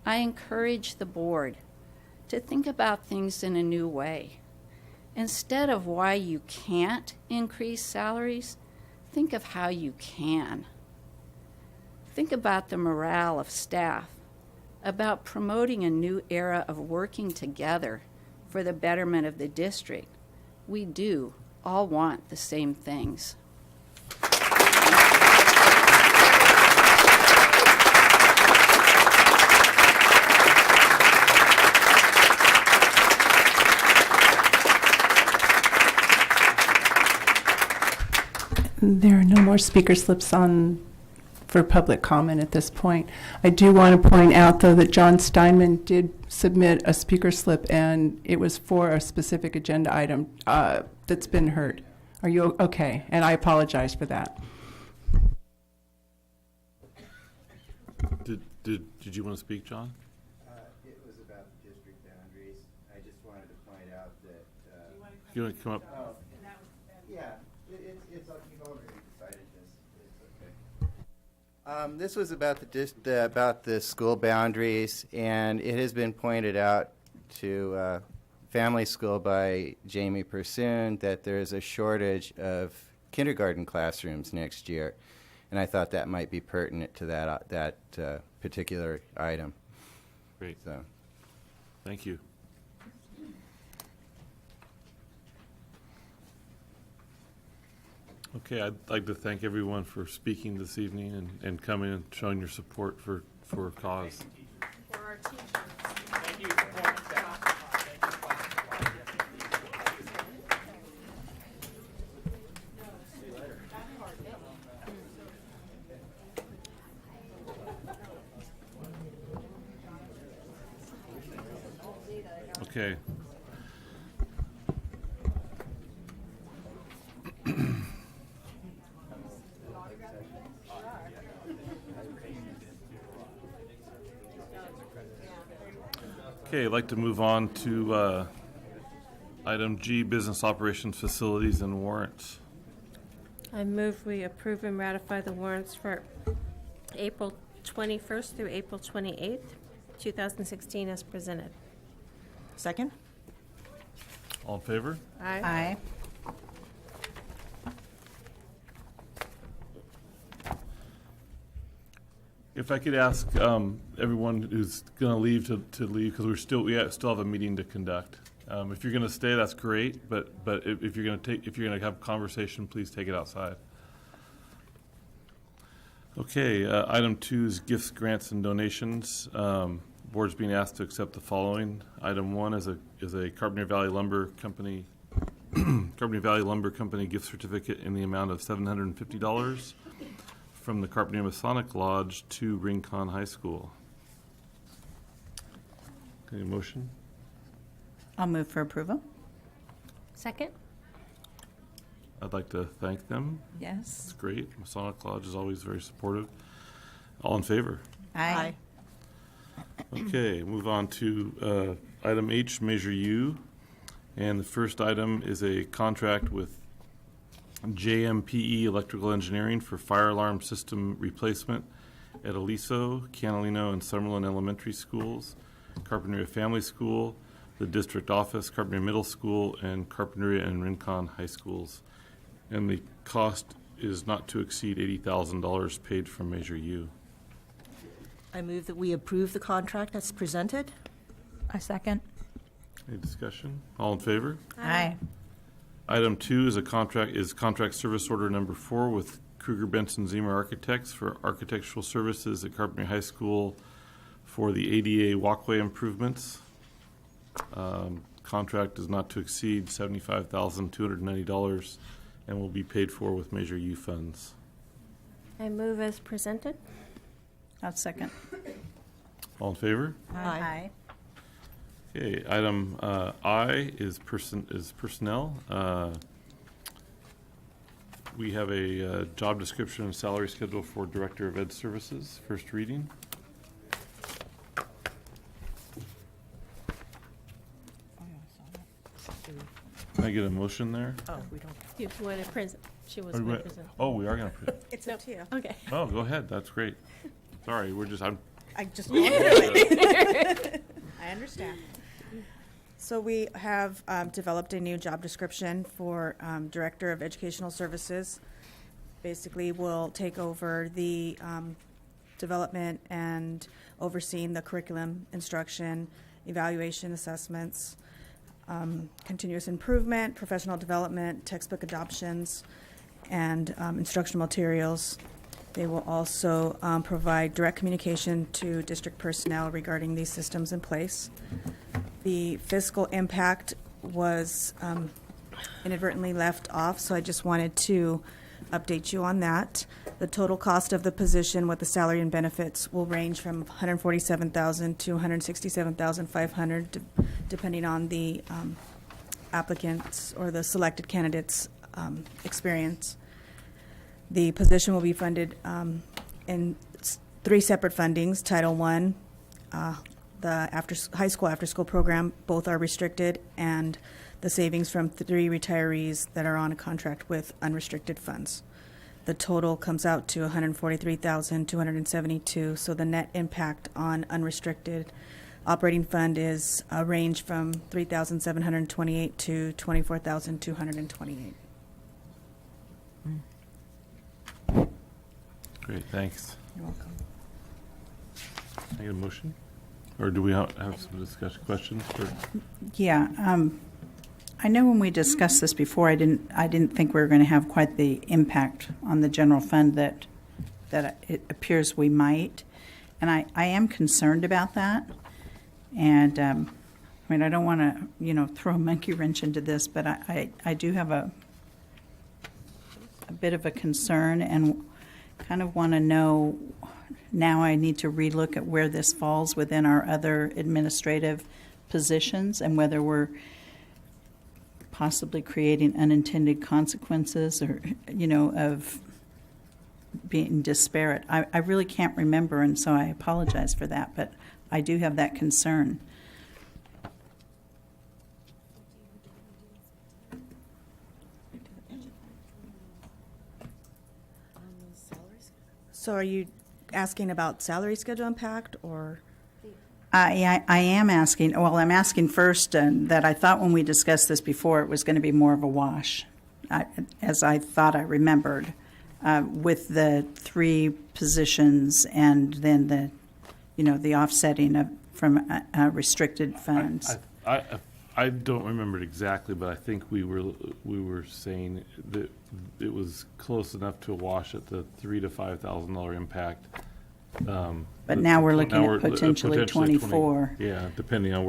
I encourage the board to think about things in a new way. Instead of why you can't increase salaries, think of how you can. Think about the morale of staff, about promoting a new era of working together for the betterment of the district. We do all want the same things. There are no more speaker slips on for public comment at this point. I do want to point out, though, that John Steinman did submit a speaker slip, and it was for a specific agenda item that's been heard. Are you okay? And I apologize for that. Did you want to speak, John? It was about the district boundaries. I just wanted to point out that. You want to come up? Oh, yeah, it's you've already decided this. It's okay. This was about about the school boundaries, and it has been pointed out to Family School by Jamie Pursoon that there is a shortage of kindergarten classrooms next year. And I thought that might be pertinent to that particular item. Great. So, thank you. Okay, I'd like to thank everyone for speaking this evening and coming and showing your support for cause. For our teachers. Thank you. Okay. Okay, I'd like to move on to item G, business operations, facilities, and warrants. I move we approve and ratify the warrants for April 21st through April 28th, 2016 as presented. Second? All in favor? Aye. If I could ask everyone who's going to leave to leave, because we still have a meeting to conduct. If you're going to stay, that's great. But if you're going to have a conversation, please take it outside. Okay. Item 2 is gifts, grants, and donations. Board's being asked to accept the following. Item 1 is a Carpenter Valley Lumber Company gift certificate in the amount of $750 from the Carpenter Masonic Lodge to Rincon High School. Any motion? I'll move for approval. Second? I'd like to thank them. Yes. It's great. Masonic Lodge is always very supportive. All in favor? Aye. Okay, move on to item H, Measure U. And the first item is a contract with JMPE Electrical Engineering for fire alarm system replacement at Aliso, Canalino, and Summerlin Elementary Schools, Carpinteria Family School, the District Office, Carpinteria Middle School, and Carpinteria and Rincon High Schools. And the cost is not to exceed $80,000 paid from Measure U. I move that we approve the contract as presented. I second. Any discussion? All in favor? Aye. Item 2 is contract service order number 4 with Kruger Benson Zimmer Architects for architectural services at Carpenter High School for the ADA walkway improvements. Contract is not to exceed $75,290 and will be paid for with Measure U funds. I move as presented. I'll second. All in favor? Aye. Okay, item I is personnel. We have a job description and salary schedule for Director of Ed Services, first reading. Can I get a motion there? Oh, we don't. You want to present? She was Are we going to gonna- present. Oh, we are going to present. It's up to you. Okay. Oh, go ahead. That's great. Sorry, I just want to do it. I understand. So we have developed a new job description for Director of Educational Services. Basically, we'll take over the development and overseeing the curriculum, instruction, evaluation, assessments, continuous improvement, professional development, textbook adoptions, and instructional materials. They will also provide direct communication to district personnel regarding these systems in place. The fiscal impact was inadvertently left off, so I just wanted to update you on that. The total cost of the position with the salary and benefits will range from $147,000 to $167,500, depending on the applicants or the selected candidates' experience. The position will be funded in three separate fundings. Title I, the high school after-school program, both are restricted, and the savings from 3 retirees that are on a contract with unrestricted funds. The total comes out to $143,272, so the net impact on unrestricted operating fund is a range from $3,728 to $24,228. Great, thanks. You're welcome. Can I get a motion? Or do we have some discussion questions? Yeah, I know when we discussed this before, I didn't think we were going to have quite the impact on the general fund that it appears we might, and I am concerned about that. And I mean, I don't want to throw a monkey wrench into this, but I do have a bit of a concern and kind of want to know. Now I need to relook at where this falls within our other administrative positions and whether we're possibly creating unintended consequences or, of being disparate. I really can't remember, and so I apologize for that, but I do have that concern. So are you asking about salary schedule impact, or? I am asking, well, I'm asking first that I thought when we discussed this before, it was going to be more of a wash, as I thought I remembered, with the 3 positions and then the offsetting of from restricted funds. I don't remember it exactly, but I think we were saying that it was close enough to a wash at the $3,000 to $5,000 impact. But now we're looking at potentially 24. Yeah, depending on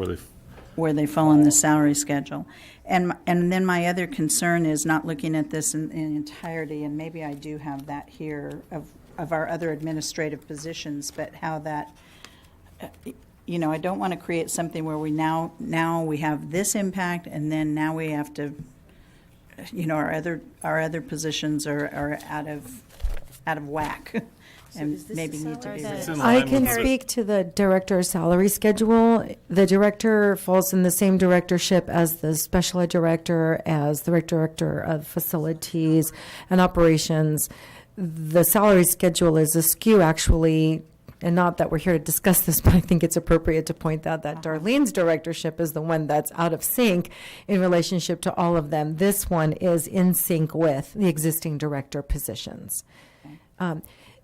where they fall in the salary schedule. And then my other concern is not looking at this in entirety, and maybe I do have that here of our other administrative positions, but how that, I don't want to create something where we now we have this impact, and then now we have to, our other positions are out of whack. And maybe need to be. I can speak to the director's salary schedule. The director falls in the same directorship as the special ed director, as the director of facilities and operations. The salary schedule is askew, actually, and not that we're here to discuss this, but I think it's appropriate to point out that Darlene's directorship is the one that's out of sync in relationship to all of them. This one is in sync with the existing director positions.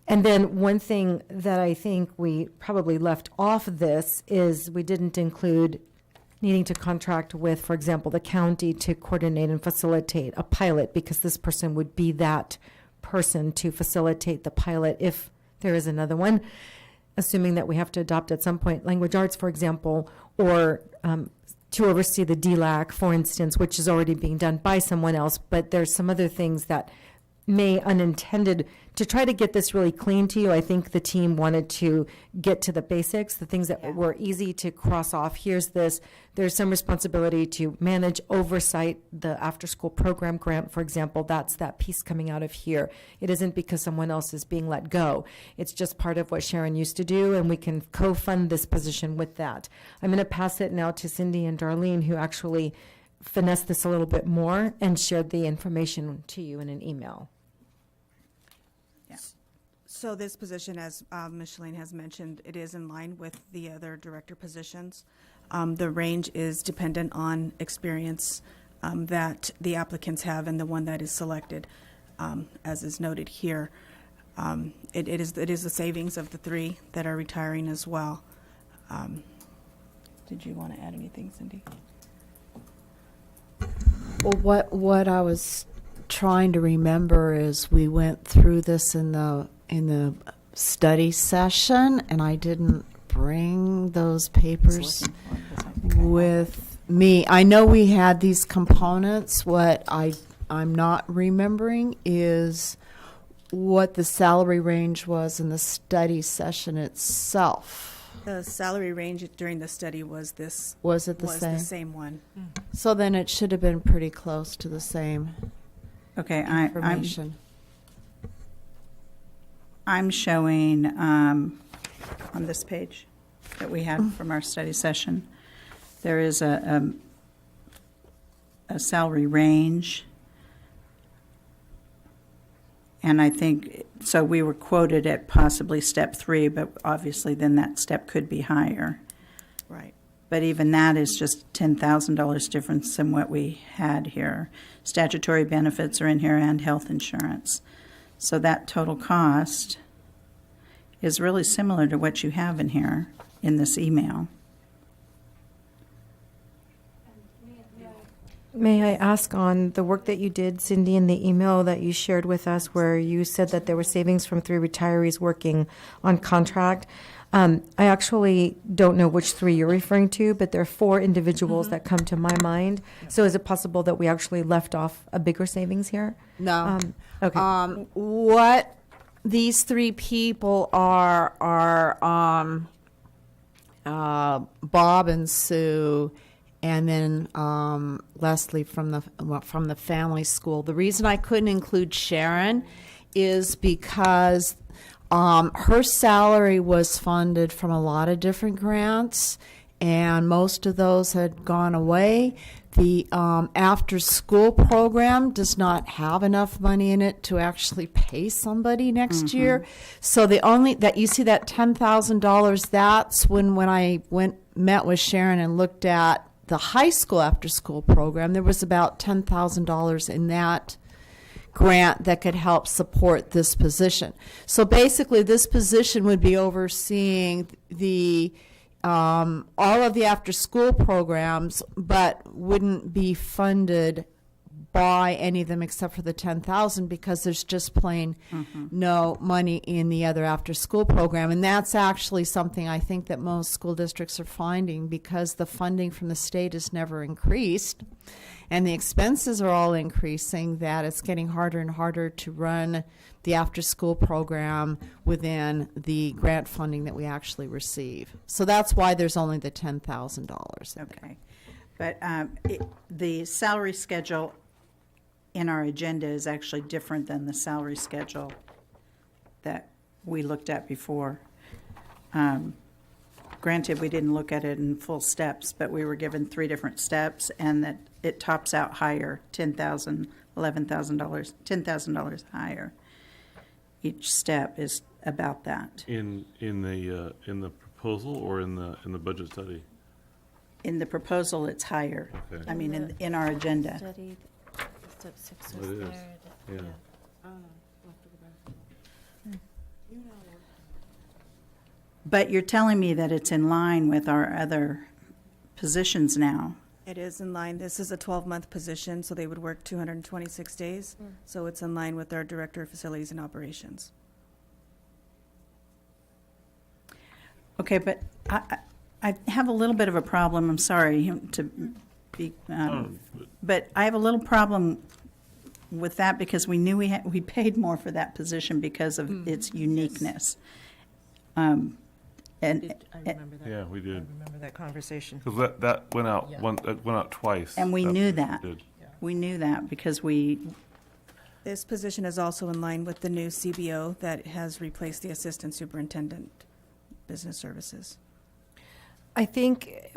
And then one thing that I think we probably left off of this is we didn't include needing to contract with, for example, the county to coordinate and facilitate a pilot, because this person would be that person to facilitate the pilot if there is another one, assuming that we have to adopt at some point language arts, for example, or to oversee the DLAC, for instance, which is already being done by someone else. But there's some other things that may unintended. To try to get this really clean to you, I think the team wanted to get to the basics, the things that were easy to cross off. Here's this. There's some responsibility to manage, oversight the after-school program grant, for example. That's that piece coming out of here. It isn't because someone else is being let go. It's just part of what Sharon used to do, and we can co-fund this position with that. I'm going to pass it now to Cindy and Darlene, who actually finessed this a little bit more and shared the information to you in an email. So this position, as Micheline has mentioned, it is in line with the other director positions. The range is dependent on experience that the applicants have and the one that is selected, as is noted here. It is the savings of the 3 that are retiring as well. Did you want to add anything, Cindy? Well, what I was trying to remember is we went through this in the study session, and I didn't bring those papers with me. I know we had these components. What I'm not remembering is what the salary range was in the study session itself. The salary range during the study was this. Was it the was same? The same one. So then it should have been pretty close to the same. Okay, information. I'm showing on this page that we had from our study session, there is a salary range. And I think, so we were quoted at possibly step 3, but obviously then that step could be higher. Right. But even that is just $10,000 difference than what we had here. Statutory benefits are in here and health insurance. So that total cost is really similar to what you have in here in this email. May I ask on the work that you did, Cindy, in the email that you shared with us where you said that there were savings from 3 retirees working on contract? I actually don't know which 3 you're referring to, but there are 4 individuals that come to my mind. So is it possible that we actually left off a bigger savings here? No. Okay. What these 3 people are Bob and Sue, and then Leslie from the family school. The reason I couldn't include Sharon is because her salary was funded from a lot of different grants, and most of those had gone away. The after-school program does not have enough money in it to actually pay somebody next year. So the only that you see that $10,000, that's when I met with Sharon and looked at the high school after-school program. There was about $10,000 in that grant that could help support this position. So basically, this position would be overseeing the all of the after-school programs, but wouldn't be funded by any of them except for the $10,000 because there's just plain no money in the other after-school program. And that's actually something I think that most school districts are finding because the funding from the state has never increased and the expenses are all increasing, that it's getting harder and harder to run the after-school program within the grant funding that we actually receive. So that's why there's only the $10,000. Okay. But the salary schedule in our agenda is actually different than the salary schedule that we looked at before. Granted, we didn't look at it in full steps, but we were given 3 different steps, and that it tops out higher, $10,000, $11,000, $10,000 higher. Each step is about that. In the proposal or in the budget study? In the proposal, it's higher. Okay. I mean, in our agenda. Study, step 6 was It is. there. Yeah. But you're telling me that it's in line with our other positions now. It is in line. This is a 12-month position, so they would work 226 days. So it's in line with our Director of Facilities and Operations. Okay, but I have a little bit of a problem. I'm sorry to be, but I have a little problem with that because we knew we paid more for that position because of its uniqueness. I remember that. Yeah, we did. I remember that conversation. Because that went out that went out twice. And we knew that. Did. We knew that because This position is also in line with the new CBO that has replaced the Assistant Superintendent Business Services. I think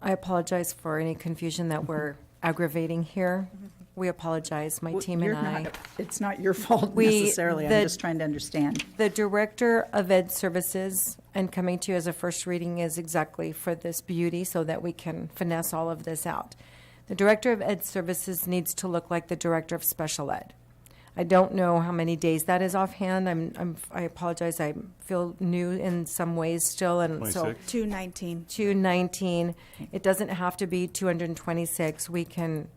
I apologize for any confusion that we're aggravating here. We apologize, my team and I. It's not your fault necessarily. I'm just trying to understand. The Director of Ed Services, and coming to you as a first reading, is exactly for this beauty so that we can finesse all of this out. The Director of Ed Services needs to look like the Director of Special Ed. I don't know how many days that is offhand. I apologize. I feel new in some ways still, and 26. so 219. 219. It doesn't have to be 226. We can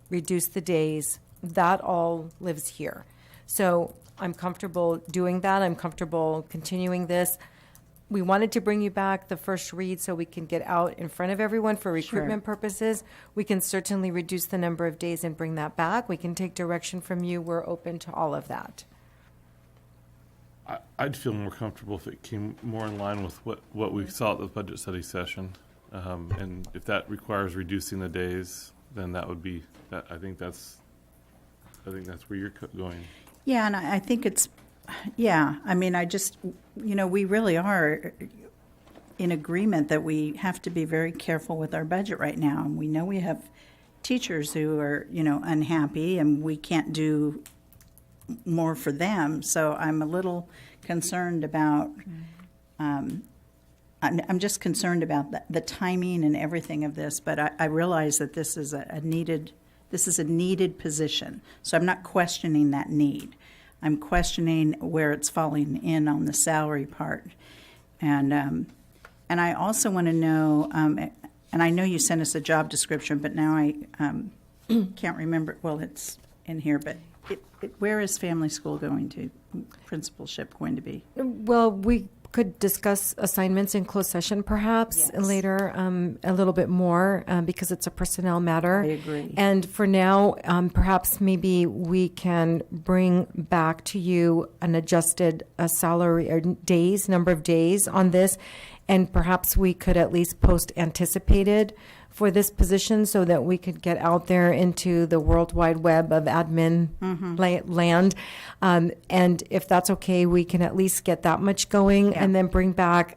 reduce the days. That all lives here. So I'm comfortable doing that. I'm comfortable continuing this. We wanted to bring you back the first read so we can get out in front of everyone for recruitment purposes. We can certainly reduce the number of days and bring that back. We can take direction from you. We're open to all of that. I'd feel more comfortable if it came more in line with what we saw at the budget study session. And if that requires reducing the days, then that would be that. I think that's I think that's where you're going. Yeah, and I think it's, yeah, I mean, I just, we really are in agreement that we have to be very careful with our budget right now. And we know we have teachers who are, unhappy, and we can't do more for them. So I'm a little concerned about, I'm just concerned about the timing and everything of this, but I realize that this is a needed position. So I'm not questioning that need. I'm questioning where it's falling in on the salary part. And I also want to know, and I know you sent us a job description, but now I can't remember. Well, it's in here, but where is family school going to, principalship going to be? Well, we could discuss assignments in closed session perhaps later a little bit more because it's a personnel matter. I agree. And for now, perhaps maybe we can bring back to you an adjusted salary or number of days on this. And perhaps we could at least post anticipated for this position so that we could get out there into the world wide web of admin land. And if that's okay, we can at least get that much going and then bring back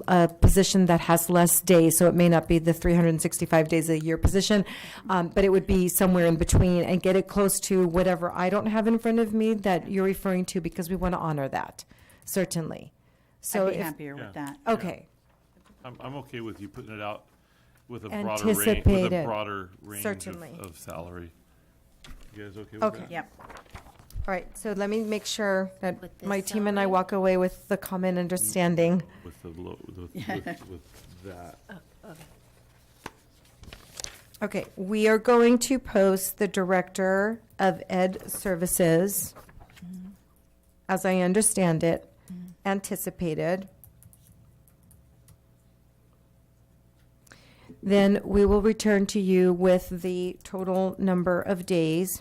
a position that has less days. So it may not be the 365 days a year position, but it would be somewhere in between and get it close to whatever I don't have in front of me that you're referring to, because we want to honor that, certainly. So I'd be happier with that. Okay. I'm okay with you putting it out with a Anticipated. broader range Certainly. of salary. You guys okay with Okay. that? Yep. All right, so let me make sure that my team and I walk away with the common understanding. With that. Okay, we are going to post the Director of Ed Services, as I understand it, anticipated. Then we will return to you with the total number of days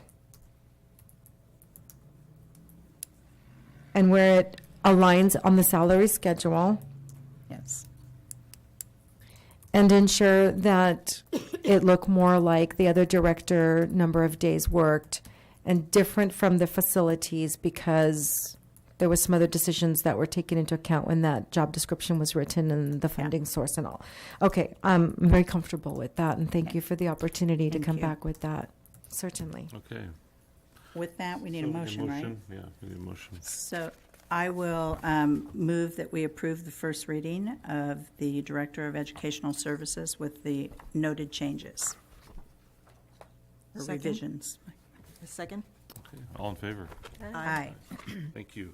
and where it aligns on the salary schedule. Yes. And ensure that it look more like the other director number of days worked and different from the facilities, because there was some other decisions that were taken into account when that job description was written and the funding source and all. Okay, I'm very comfortable with that, and thank you for the opportunity to come back with that. Certainly. Okay. With that, we need a motion, right? Yeah, we need a motion. So I will move that we approve the first reading of the Director of Educational Services with the noted changes or Second. revisions. A second? Okay, all in favor? Aye. Thank you.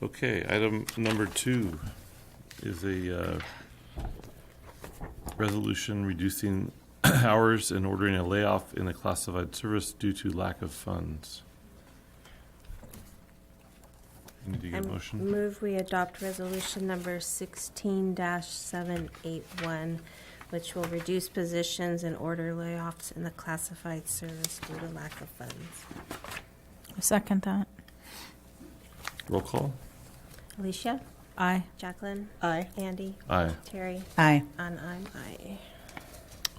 Okay, item number 2 is a resolution reducing hours and ordering a layoff in the classified service due to lack of funds. You need to get a motion? Move we adopt resolution number 16-781, which will reduce positions and order layoffs in the classified service due to lack of funds. I second that. Roll call? Alicia? Aye. Jacqueline? Aye. Andy? Aye. Terry? Aye. And I'm aye.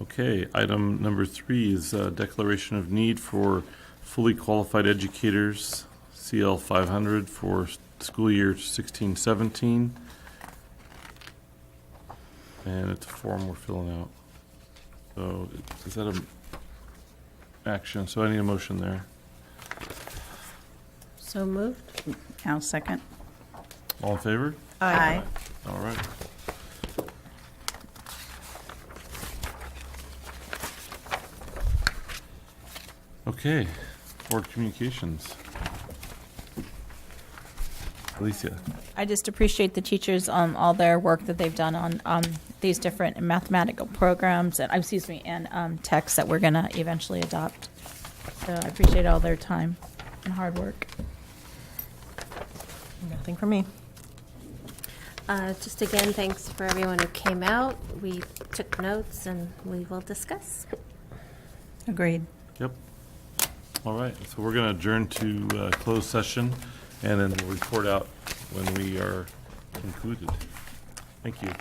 Okay, item number 3 is a declaration of need for fully qualified educators, CL 500 for school year 16-17. And it's a form we're filling out. So is that a action? So I need a motion there. So moved. I'll second. All in favor? Aye. All right. Okay, board communications. Alicia. I just appreciate the teachers all their work that they've done on these different mathematical programs and and texts that we're going to eventually adopt. So I appreciate all their time and hard work. Nothing for me. Just again, thanks for everyone who came out. We took notes and we will discuss. Agreed. Yep. All right, so we're going to adjourn to closed session, and then we'll report out when we are concluded. Thank you.